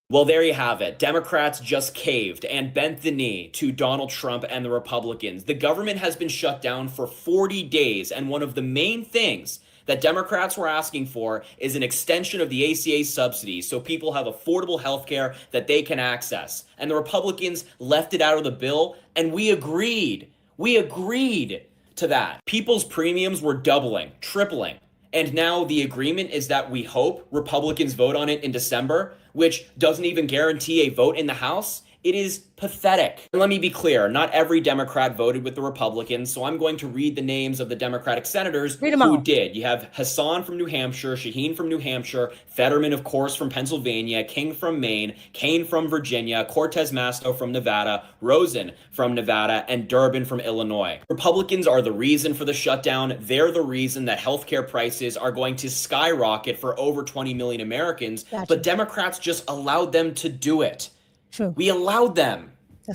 Well, there you have it. Democrats just caved and bent the knee to Donald Trump and the Republicans. The government has been shut down for 40 days, and one of the main things that Democrats were asking for is an extension of the ACA subsidies so people have affordable health care that they can access. And the Republicans left it out of the bill, and we agreed. We agreed to that. People's premiums were doubling, tripling. And now the agreement is that we hope Republicans vote on it in December, which doesn't even guarantee a vote in the House. It is pathetic. And let me be clear, not every Democrat voted with the Republicans, so I'm going to read the names of the Democratic senators who did. You have Hassan from New Hampshire, Shaheen from New Hampshire, Fetterman, of course, from Pennsylvania, King from Maine, Kane from Virginia, Cortez Masto from Nevada, Rosen from Nevada, and Durbin from Illinois. Republicans are the reason for the shutdown. They're the reason that healthcare prices are going to skyrocket for over 20 million Americans, but Democrats just allowed them to do it. True. We allowed them.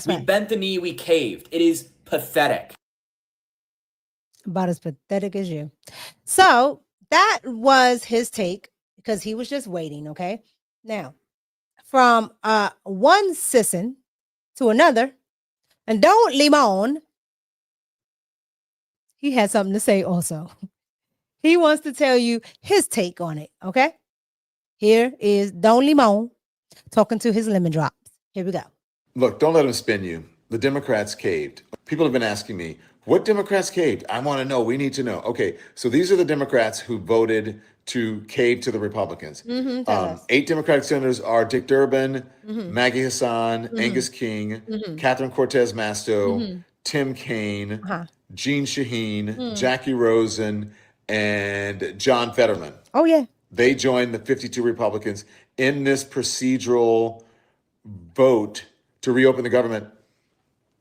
We bent the knee, we caved. It is pathetic. About as pathetic as you. So that was his take because he was just waiting, okay? Now, from one sisson to another, and Don Limon, he had something to say also. He wants to tell you his take on it, okay? Here is Don Limon talking to his lemon drops. Here we go. Look, don't let them spin you. The Democrats caved. People have been asking me, what Democrats caved? I want to know. We need to know. Okay, so these are the Democrats who voted to cave to the Republicans. 8 Democratic senators are Dick Durbin, Maggie Hassan, Angus King, Catherine Cortez Masto, Tim Kaine, Jean Shaheen, Jackie Rosen, and John Fetterman. Oh, yeah. They joined the 52 Republicans in this procedural vote to reopen the government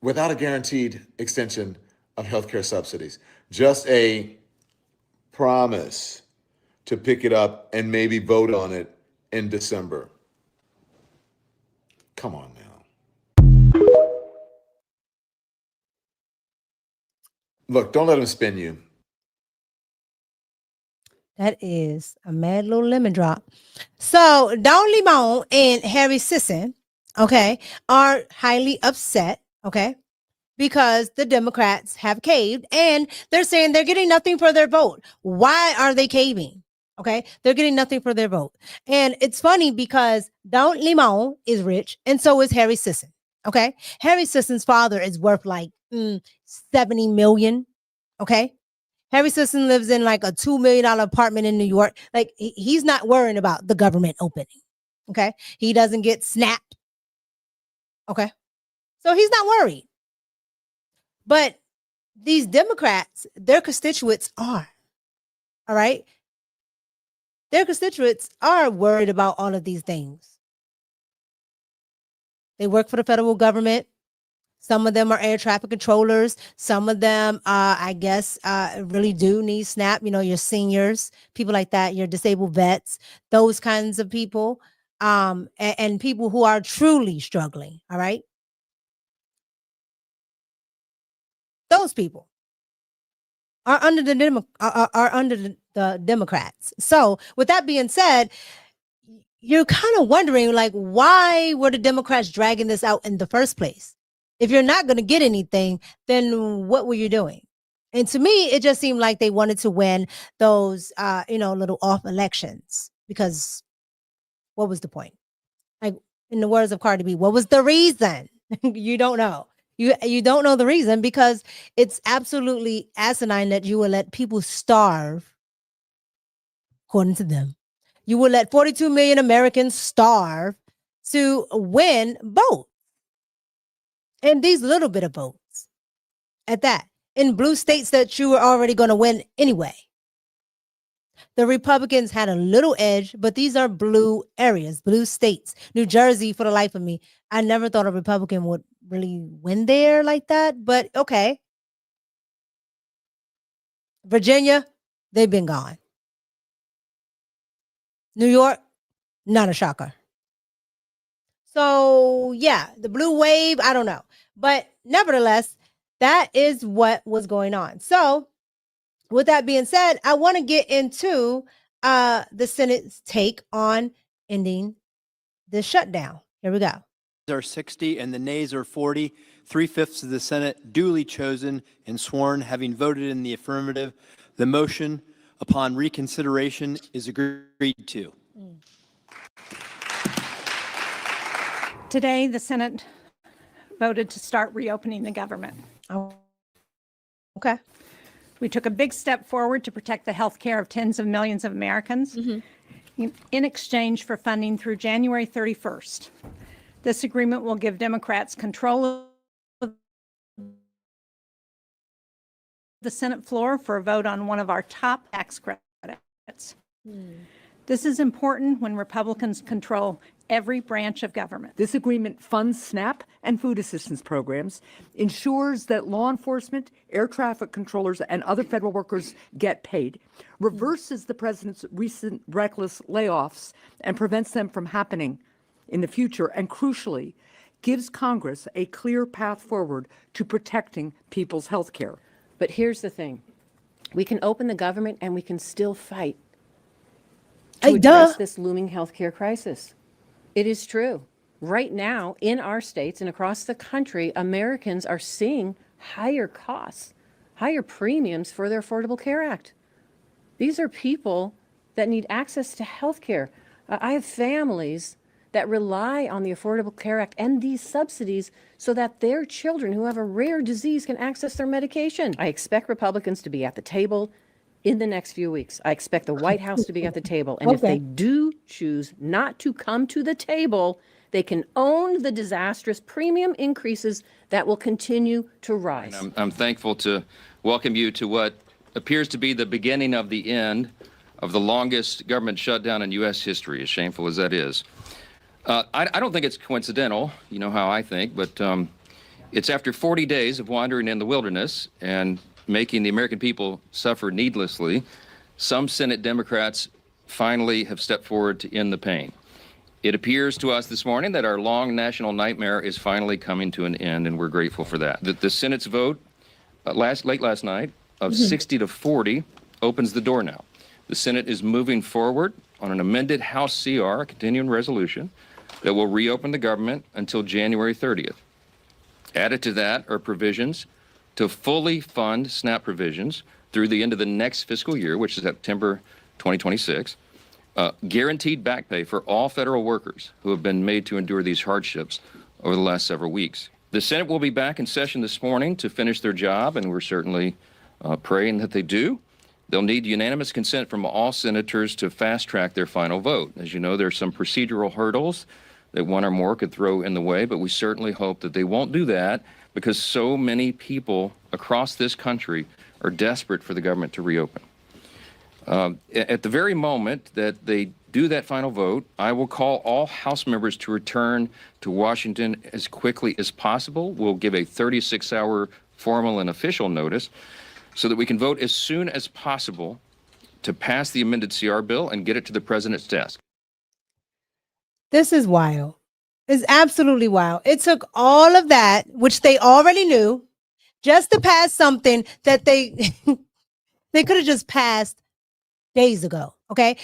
without a guaranteed extension of healthcare subsidies. Just a promise to pick it up and maybe vote on it in December. Come on now. Look, don't let them spin you. That is a mad little lemon drop. So Don Limon and Harry Sisson, okay, are highly upset, okay, because the Democrats have caved and they're saying they're getting nothing for their vote. Why are they caving? Okay, they're getting nothing for their vote. And it's funny because Don Limon is rich and so is Harry Sisson, okay? Harry Sisson's father is worth like 70 million, okay? Harry Sisson lives in like a $2 million apartment in New York. Like he's not worrying about the government opening. Okay. He doesn't get snapped. Okay. So he's not worried. But these Democrats, their constituents are. All right. Their constituents are worried about all of these things. They work for the federal government. Some of them are air traffic controllers. Some of them, I guess, really do need SNAP. You know, your seniors, people like that, your disabled vets, those kinds of people, and people who are truly struggling. All right. Those people. are under the Democrats. So with that being said, you're kind of wondering, like, why were the Democrats dragging this out in the first place? If you're not going to get anything, then what were you doing? And to me, it just seemed like they wanted to win those, little off elections, because what was the point? Like, in the words of Cardi B, what was the reason? You don't know. You don't know the reason, because it's absolutely asinine that you will let people starve, according to them. You will let 42 million Americans starve to win votes. And these little bit of votes at that, in blue states that you were already going to win anyway. The Republicans had a little edge, but these are blue areas, blue states. New Jersey, for the life of me, I never thought a Republican would really win there like that, but okay. Virginia, they've been gone. New York, not a shocker. So yeah, the blue wave, I don't know. But nevertheless, that is what was going on. So with that being said, I want to get into the Senate's take on ending the shutdown. Here we go. Are 60 and the nays are 40. 3/5 of the Senate duly chosen and sworn, having voted in the affirmative. The motion upon reconsideration is agreed to. Today, the Senate voted to start reopening the government. Oh, okay. We took a big step forward to protect the health care of tens of millions of Americans in exchange for funding through January 31st. This agreement will give Democrats control of the Senate floor for a vote on one of our top tax credits. This is important when Republicans control every branch of government. This agreement funds SNAP and food assistance programs, ensures that law enforcement, air traffic controllers, and other federal workers get paid, reverses the president's recent reckless layoffs and prevents them from happening in the future, and crucially, gives Congress a clear path forward to protecting people's health care. But here's the thing. We can open the government and we can still fight to address this looming healthcare crisis. It is true. Right now, in our states and across the country, Americans are seeing higher costs, higher premiums for their Affordable Care Act. These are people that need access to health care. I have families that rely on the Affordable Care Act and these subsidies so that their children who have a rare disease can access their medication. I expect Republicans to be at the table in the next few weeks. I expect the White House to be at the table. And if they do choose not to come to the table, they can own the disastrous premium increases that will continue to rise. I'm thankful to welcome you to what appears to be the beginning of the end of the longest government shutdown in U.S. history, as shameful as that is. I don't think it's coincidental, you know how I think, but it's after 40 days of wandering in the wilderness and making the American people suffer needlessly, some Senate Democrats finally have stepped forward to end the pain. It appears to us this morning that our long national nightmare is finally coming to an end, and we're grateful for that. The Senate's vote late last night of 60 to 40 opens the door now. The Senate is moving forward on an amended House CR, a continuing resolution, that will reopen the government until January 30th. Added to that are provisions to fully fund SNAP provisions through the end of the next fiscal year, which is September 2026, guaranteed back pay for all federal workers who have been made to endure these hardships over the last several weeks. The Senate will be back in session this morning to finish their job, and we're certainly praying that they do. They'll need unanimous consent from all senators to fast-track their final vote. As you know, there are some procedural hurdles that one or more could throw in the way, but we certainly hope that they won't do that because so many people across this country are desperate for the government to reopen. At the very moment that they do that final vote, I will call all House members to return to Washington as quickly as possible. We'll give a 36-hour formal and official notice so that we can vote as soon as possible to pass the amended CR bill and get it to the president's desk. This is wild. It's absolutely wild. It took all of that, which they already knew, just to pass something that they They could have just passed days ago. Okay.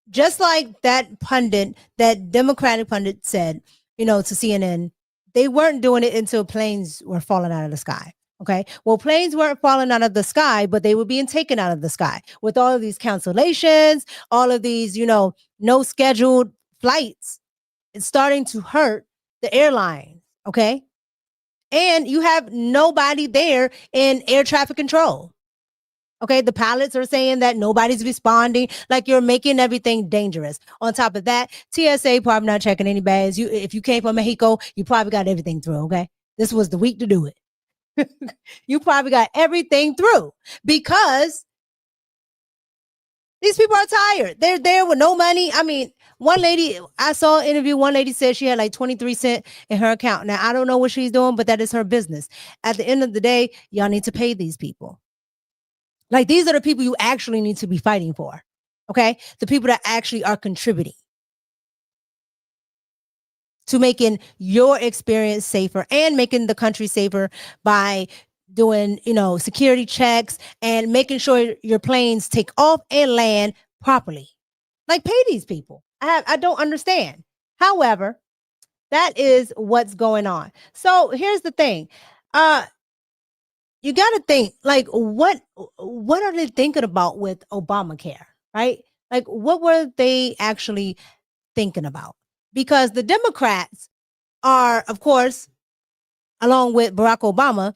Just like that pundit, that Democratic pundit said, to CNN, they weren't doing it until planes were falling out of the sky. Okay. Well, planes weren't falling out of the sky, but they were being taken out of the sky with all of these cancellations, all of these, no scheduled flights. It's starting to hurt the airlines. Okay. And you have nobody there in air traffic control. Okay, the pilots are saying that nobody's responding, like you're making everything dangerous. On top of that, TSA probably not checking any bags. If you came from Mexico, you probably got everything through, okay? This was the week to do it. You probably got everything through because these people are tired. They're there with no money. I mean, one lady, I saw an interview, one lady said she had like 23 cents in her account. Now, I don't know what she's doing, but that is her business. At the end of the day, y'all need to pay these people. Like, these are the people you actually need to be fighting for, okay? The people that actually are contributing to making your experience safer and making the country safer by doing, security checks and making sure your planes take off and land properly. Like, pay these people. I don't understand. However, that is what's going on. So here's the thing. You got to think, like, what are they thinking about with Obamacare, right? Like, what were they actually thinking about? Because the Democrats are, of course, along with Barack Obama,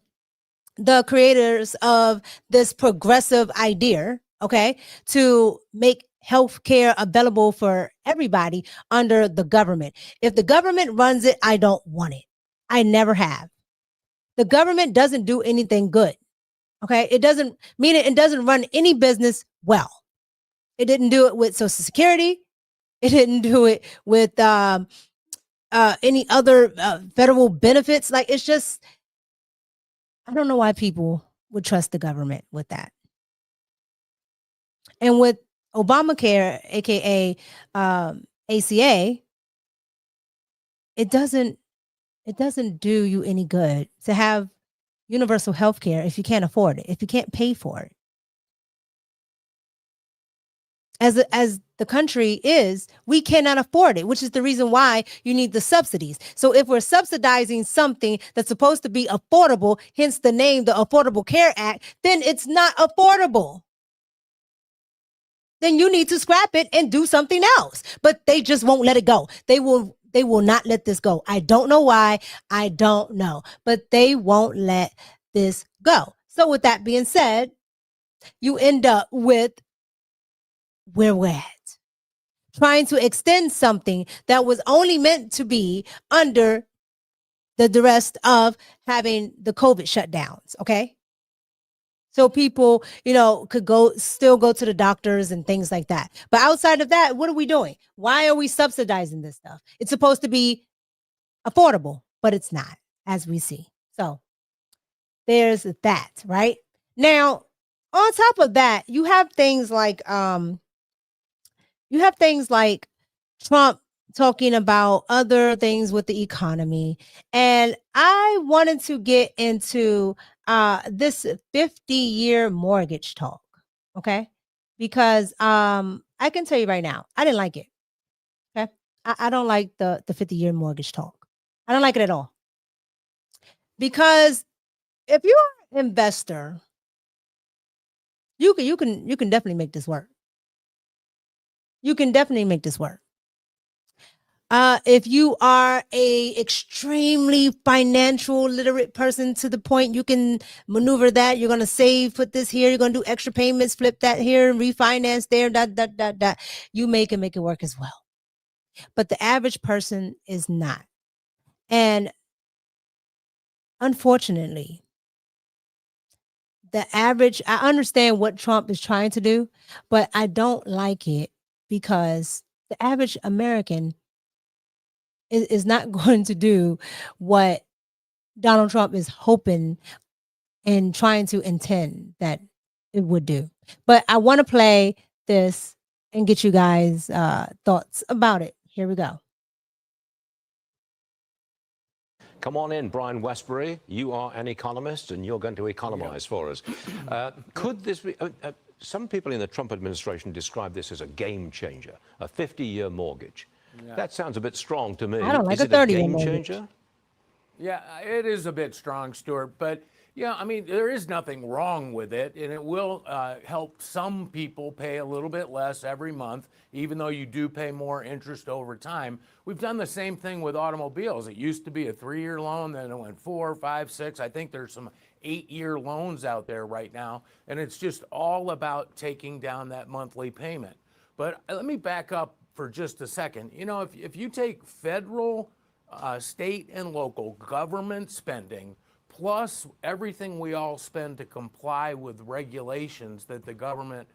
the creators of this progressive idea, okay, to make health care available for everybody under the government. If the government runs it, I don't want it. I never have. The government doesn't do anything good. Okay. It doesn't run any business well. It didn't do it with Social Security. It didn't do it with any other federal benefits. Like, it's just, I don't know why people would trust the government with that. And with Obamacare, aka ACA, it doesn't do you any good to have universal health care if you can't afford it, if you can't pay for it. As the country is, we cannot afford it, which is the reason why you need the subsidies. So if we're subsidizing something that's supposed to be affordable, hence the name, the Affordable Care Act, then it's not affordable. Then you need to scrap it and do something else. But they just won't let it go. They will not let this go. I don't know why. I don't know. But they won't let this go. So with that being said, you end up with where we're at. Trying to extend something that was only meant to be under the duress of having the COVID shutdowns, okay? So people, could still go to the doctors and things like that. But outside of that, what are we doing? Why are we subsidizing this stuff? It's supposed to be affordable, but it's not, as we see. So there's that, right? Now, on top of that, you have things like Trump talking about other things with the economy. And I wanted to get into this 50-year mortgage talk, okay? Because I can tell you right now, I didn't like it, okay? I don't like the 50-year mortgage talk. I don't like it at all. Because if you're an investor, you can definitely make this work. You can definitely make this work. If you are a extremely financial literate person to the point you can maneuver that, you're going to save, put this here, you're going to do extra payments, flip that here, refinance there, you can make it work as well. But the average person is not. And unfortunately, I understand what Trump is trying to do, but I don't like it because the average American is not going to do what Donald Trump is hoping and trying to intend that it would do. But I want to play this and get you guys thoughts about it. Here we go. Come on in, Brian Westbury. You are an economist, and you're going to economize for us. Could this be... some people in the Trump administration describe this as a game changer, a 50-year mortgage. Yeah. That sounds a bit strong to me. I don't like Is a it 30-year game mortgage. changer? Yeah, it is a bit strong, Stuart, but yeah, I mean, there is nothing wrong with it, and it will help some people pay a little bit less every month, even though you do pay more interest over time. We've done the same thing with automobiles. It used to be a 3-year loan, then it went 4, 5, 6. I think there's some 8-year loans out there right now, and it's just all about taking down that monthly payment. But let me back up for just a second. You know, if you take federal, state, and local government spending, plus everything we all spend to comply with regulations that the government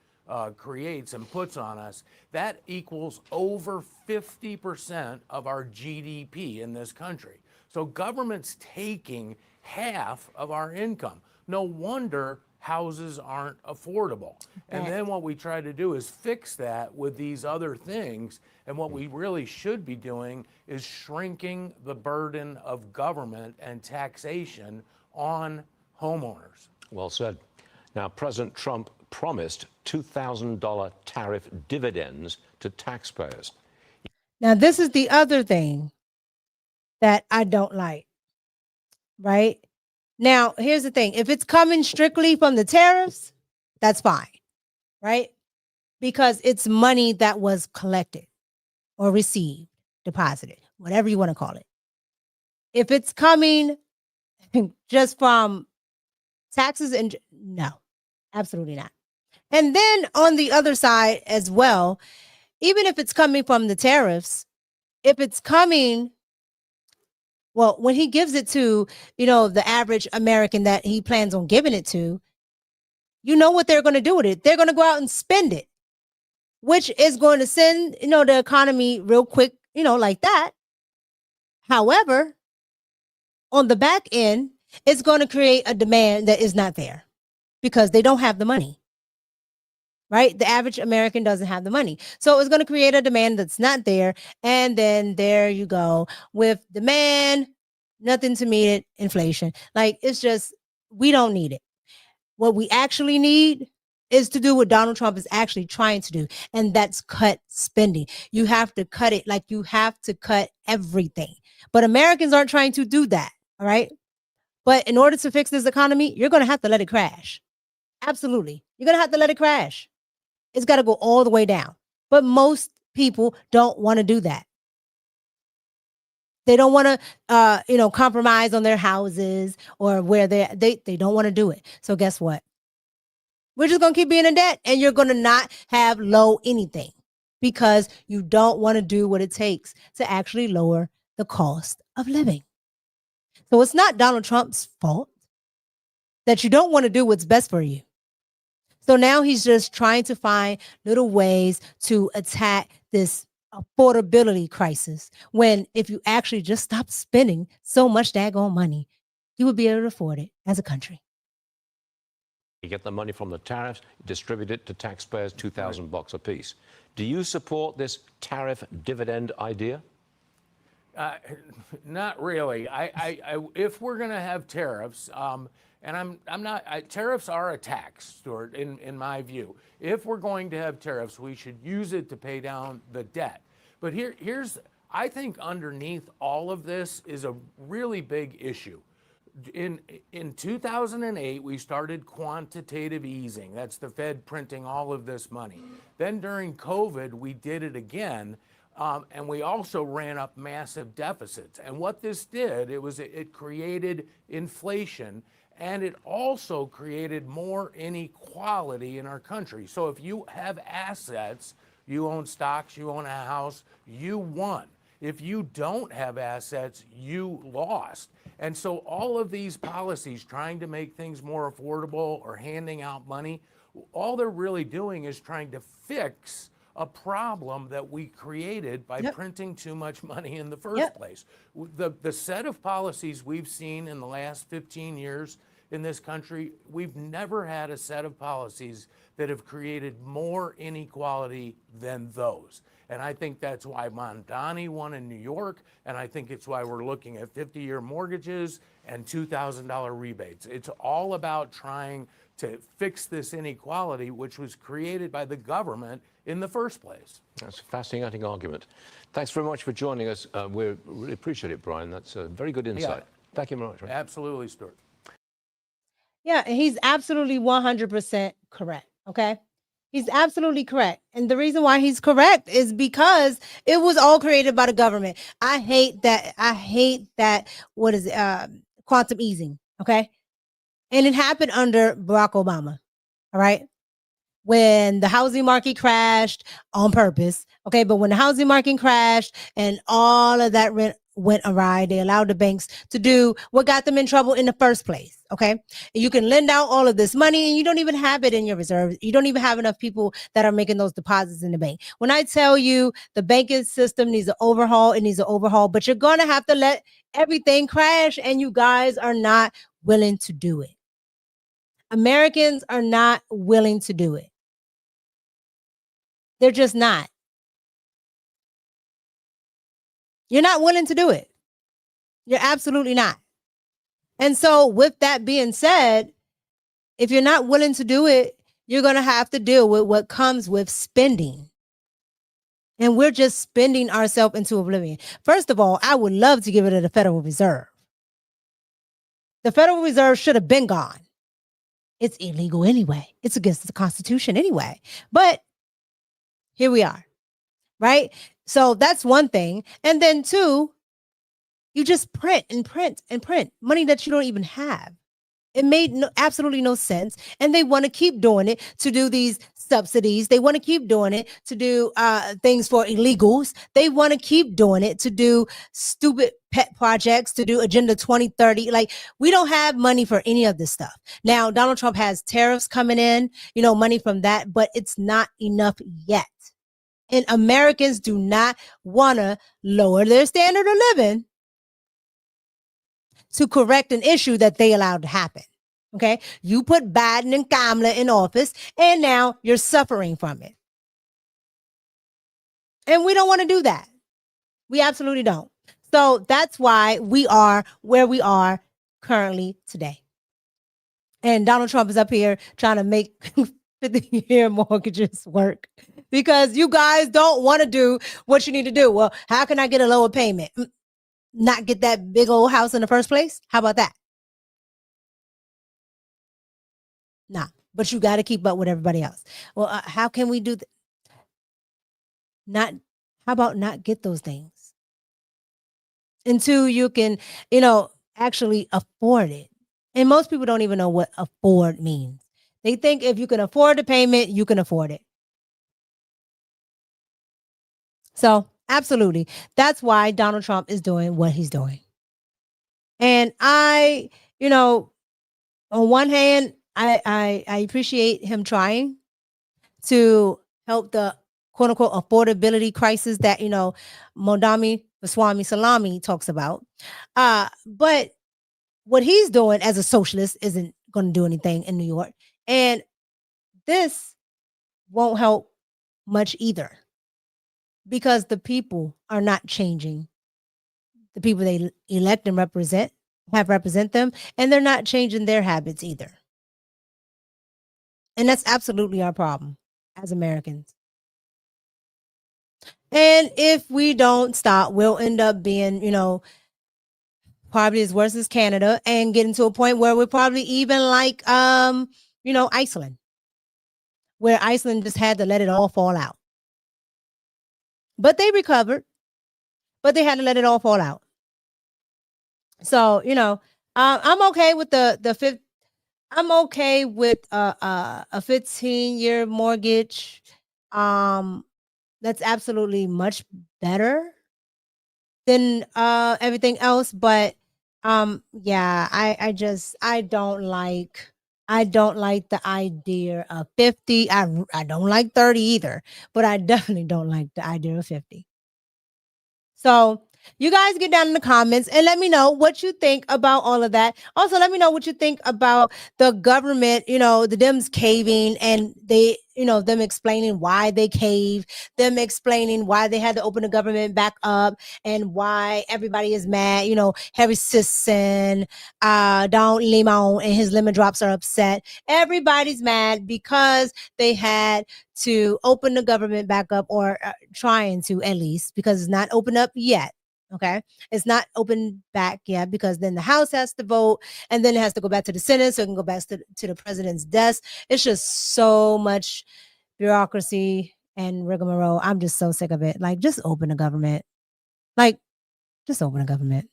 creates and puts on us, that equals over 50% of our GDP in this country. So government's taking half of our income. No wonder houses aren't affordable. And then what we try to do is fix that with these other things. And what we really should be doing is shrinking the burden of government and taxation on homeowners. Well said. Now, President Trump promised $2,000 tariff dividends to taxpayers. Now, this is the other thing that I don't like, right? Now, here's the thing. If it's coming strictly from the tariffs, that's fine, right? Because it's money that was collected or received, deposited, whatever you want to call it. If it's coming just from taxes, and no, absolutely not. And then on the other side as well, even if it's coming from the tariffs, if it's coming, well, when he gives it to, you know, the average American that he plans on giving it to, you know what they're going to do with it. They're going to go out and spend it, which is going to send, you know, the economy real quick, you know, like that. However, on the back end, it's going to create a demand that is not there because they don't have the money, right? The average American doesn't have the money. So it's going to create a demand that's not there. And then there you go with demand, nothing to meet it, inflation. Like, it's just, we don't need it. What we actually need is to do what Donald Trump is actually trying to do, and that's cut spending. You have to cut it, like you have to cut everything. But Americans aren't trying to do that, all right? But in order to fix this economy, you're going to have to let it crash. Absolutely. You're going to have to let it crash. It's got to go all the way down. But most people don't want to do that. They don't want to, you know, compromise on their houses or where they don't want to do it. So guess what? We're just going to keep being in debt, and you're going to not have low anything because you don't want to do what it takes to actually lower the cost of living. So it's not Donald Trump's fault that you don't want to do what's best for you. So now he's just trying to find little ways to attack this affordability crisis, when if you actually just stop spending so much daggone money, you would be able to afford it as a country. You get the money from the tariffs, distribute it to taxpayers, $2,000 a piece. Do you support this tariff dividend idea? Not really. If we're going to have tariffs, and I'm not. Tariffs are a tax, Stuart, in my view. If we're going to have tariffs, we should use it to pay down the debt. But here's, I think underneath all of this is a really big issue. In 2008, we started quantitative easing. That's the Fed printing all of this money. Then during COVID, we did it again. And we also ran up massive deficits. And what this did, it created inflation, and it also created more inequality in our country. So if you have assets, you own stocks, you own a house, you won. If you don't have assets, you lost. And so all of these policies trying to make things more affordable or handing out money, all they're really doing is trying to fix a problem that we created by printing too much money in the first place. The set of policies we've seen in the last 15 years in this country, we've never had a set of policies that have created more inequality than those. And I think that's why Mamdani won in New York, and I think it's why we're looking at 50-year mortgages and $2,000 rebates. It's all about trying to fix this inequality, which was created by the government in the first place. That's a fascinating argument. Thanks very much for joining us. We really appreciate it, Brian. That's a very good insight. Thank you very much. Absolutely, Stuart. Yeah, he's absolutely 100% correct. Okay. He's absolutely correct. And the reason why he's correct is because it was all created by the government. I hate that. What is it? Quantum easing. Okay. And it happened under Barack Obama. All right. When the housing market crashed on purpose. Okay. But when the housing market crashed and all of that went awry, they allowed the banks to do what got them in trouble in the first place. Okay. You can lend out all of this money and you don't even have it in your reserves. You don't even have enough people that are making those deposits in the bank. When I tell you the banking system needs an overhaul, it needs an overhaul, but you're going to have to let everything crash, and you guys are not willing to do it. Americans are not willing to do it. They're just not. You're not willing to do it. You're absolutely not. And so with that being said, if you're not willing to do it, you're going to have to deal with what comes with spending. And we're just spending ourselves into oblivion. First of all, I would love to give it to the Federal Reserve. The Federal Reserve should have been gone. It's illegal anyway. It's against the Constitution anyway. But here we are, right? So that's one thing. And then two, you just print and print and print money that you don't even have. It made absolutely no sense. And they want to keep doing it to do these subsidies. They want to keep doing it to do things for illegals. They want to keep doing it to do stupid pet projects, to do Agenda 2030. Like, we don't have money for any of this stuff. Now, Donald Trump has tariffs coming in, money from that, but it's not enough yet. And Americans do not want to lower their standard of living to correct an issue that they allowed to happen. Okay. You put Biden and Kamala in office, and now you're suffering from it. And we don't want to do that. We absolutely don't. So that's why we are where we are currently today. And Donald Trump is up here trying to make 50-year mortgages work because you guys don't want to do what you need to do. Well, how can I get a lower payment? Not get that big old house in the first place? How about that? Nah, but you got to keep up with everybody else. Well, how can we do that? How about not get those things until you can, actually afford it? And most people don't even know what afford means. They think if you can afford the payment, you can afford it. So absolutely. That's why Donald Trump is doing what he's doing. And I, on one hand, I appreciate him trying to help the quote unquote affordability crisis that, Mamdani Swami Salami talks about. But what he's doing as a socialist isn't going to do anything in New York. And this won't help much either, because the people are not changing. The people they elect and represent them, and they're not changing their habits either. And that's absolutely our problem as Americans. And if we don't stop, we'll end up being, probably as worse as Canada, and getting to a point where we're probably even like, Iceland, where Iceland just had to let it all fall out. But they recovered, but they had to let it all fall out. So, I'm okay with the fifth. I'm okay with a 15-year mortgage. That's absolutely much better than everything else. But yeah, I don't like the idea of 50. I don't like 30 either, but I definitely don't like the idea of 50. So You guys get down in the comments and let me know what you think about all of that. Also, let me know what you think about the government, the Dems caving and they, them explaining why they cave, them explaining why they had to open the government back up and why everybody is mad. Harry Sisson, Don Lemon and his lemon drops are upset. Everybody's mad because they had to open the government back up, or trying to, at least, because it's not open up yet. Okay, it's not open back yet because then the House has to vote and then it has to go back to the Senate so it can go back to the president's desk. It's just so much bureaucracy and rigmarole. I'm just so sick of it. Like, just open the government. Like, just open the government.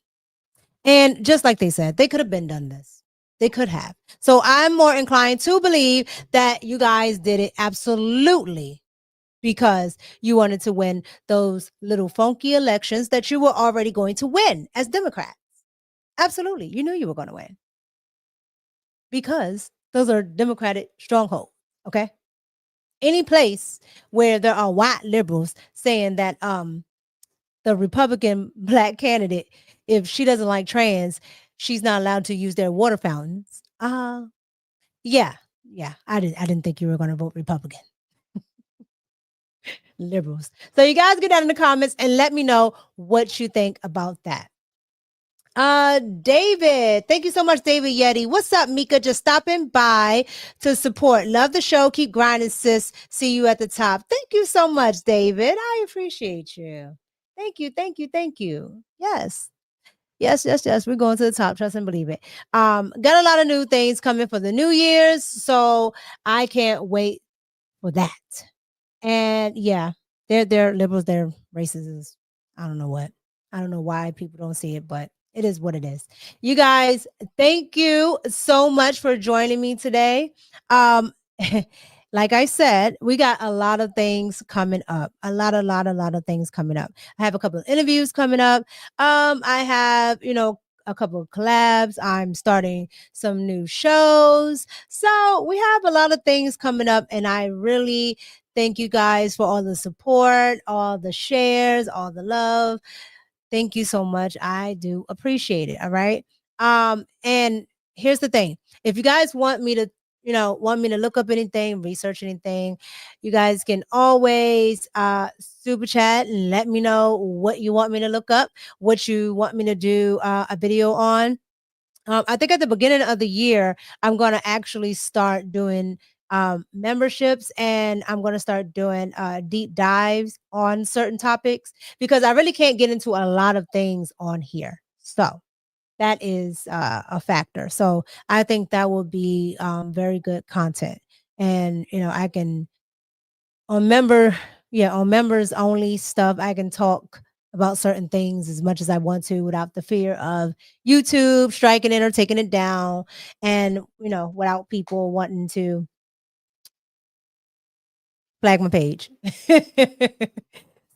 And just like they said, they could have been done this. They could have. So I'm more inclined to believe that you guys did it absolutely because you wanted to win those little funky elections that you were already going to win as Democrats. Absolutely. You knew you were going to win because those are Democratic strongholds. Okay. Any place where there are white liberals saying that the Republican black candidate, if she doesn't like trans, she's not allowed to use their water fountains. Yeah. I didn't think you were going to vote Republican. Liberals. So you guys get down in the comments and let me know what you think about that. David, thank you so much, David Yeti. What's up, Mika? Just stopping by to support. Love the show. Keep grinding, sis. See you at the top. Thank you so much, David. I appreciate you. Thank you. Yes. We're going to the top. Trust and believe it. Got a lot of new things coming for the New Year's, so I can't wait for that. And yeah, they're liberals, they're racists. I don't know what. I don't know why people don't see it, but it is what it is. You guys, thank you so much for joining me today. Like I said, we got a lot of things coming up. A lot of things coming up. I have a couple of interviews coming up. I have, a couple of collabs. I'm starting some new shows. So we have a lot of things coming up, and I really thank you guys for all the support, all the shares, all the love. Thank you so much. I do appreciate it. All right. And here's the thing. If you guys want me to, look up anything, research anything, you guys can always super chat and let me know what you want me to look up, what you want me to do a video on. I think at the beginning of the year, I'm going to actually start doing memberships, and I'm going to start doing deep dives on certain topics because I really can't get into a lot of things on here. So that is a factor. So I think that will be very good content. And, I can on members only stuff, I can talk about certain things as much as I want to without the fear of YouTube striking it or taking it down, and without people wanting to flag my page.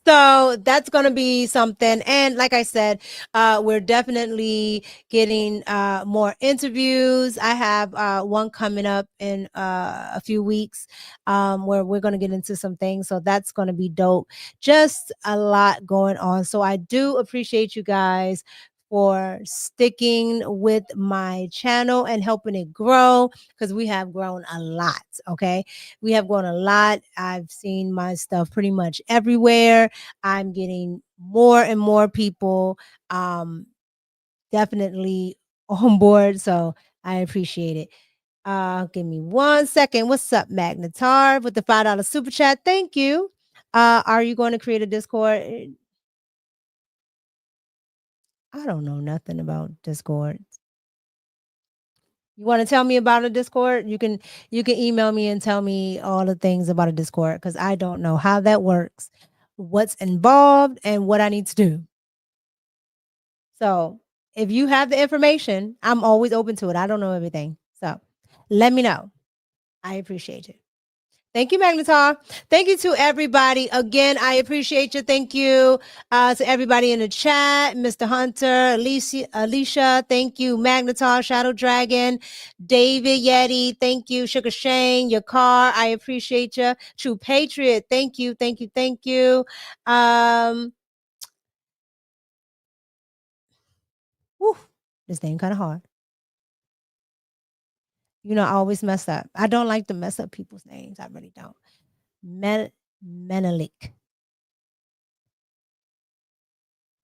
So that's going to be something. And like I said, we're definitely getting more interviews. I have one coming up in a few weeks where we're going to get into some things. So that's going to be dope. Just a lot going on. So I do appreciate you guys for sticking with my channel and helping it grow, because we have grown a lot. Okay. We have grown a lot. I've seen my stuff pretty much everywhere. I'm getting more and more people definitely on board. So I appreciate it. Give me 1 second. What's up, Magnetar, with the $5 super chat? Thank you. Are you going to create a Discord? I don't know nothing about Discord. You want to tell me about a Discord? You can email me and tell me all the things about a Discord, because I don't know how that works, what's involved, and what I need to do. So if you have the information, I'm always open to it. I don't know everything. So let me know. I appreciate it. Thank you, Magnetar. Thank you to everybody. Again, I appreciate you. Thank you to everybody in the chat. Mr. Hunter, Alicia, thank you. Magnetar, Shadow Dragon, David Yeti, thank you. Sugar Shane, your car, I appreciate you. True Patriot, thank you. Whew, this name kind of hard. You know, I always mess up. I don't like to mess up people's names. I really don't. Menelik.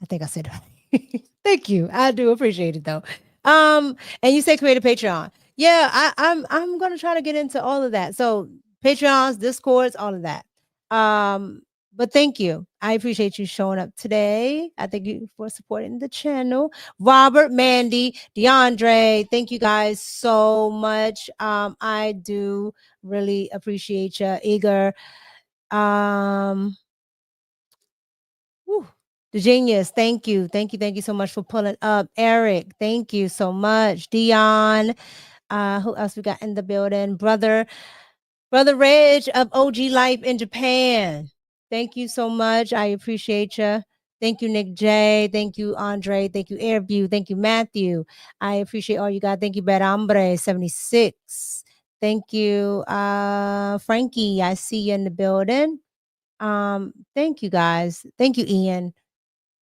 I think I said it right. Thank you. I do appreciate it though. And you say create a Patreon. Yeah, I'm gonna try to get into all of that. So Patreons, Discords, all of that. But thank you. I appreciate you showing up today. I thank you for supporting the channel. Robert, Mandy, DeAndre, thank you guys so much. I do really appreciate you. Igor. Whew. The genius, thank you. Thank you so much for pulling up. Eric, thank you so much. Dion, who else we got in the building? Brother Reg of OG Life in Japan. Thank you so much. I appreciate you. Thank you, Nick J. Thank you, Andre. Thank you, Airview. Thank you, Matthew. I appreciate all you guys. Thank you, Bad Hombre 76. Thank you, Frankie. I see you in the building. Thank you guys. Thank you, Ian.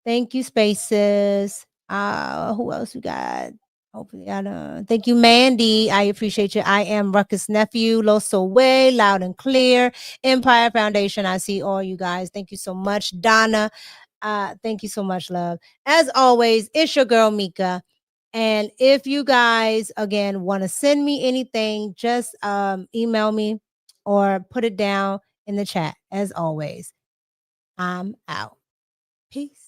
Thank you, Spaces. Who else we got? Hopefully, I don't. Thank you, Mandy. I appreciate you. I am Ruckus Nephew, Loso Way, Loud and Clear, Empire Foundation. I see all you guys. Thank you so much, Donna. Thank you so much, love. As always, it's your girl Mika. And if you guys again want to send me anything, just email me or put it down in the chat. As always, I'm out. Peace.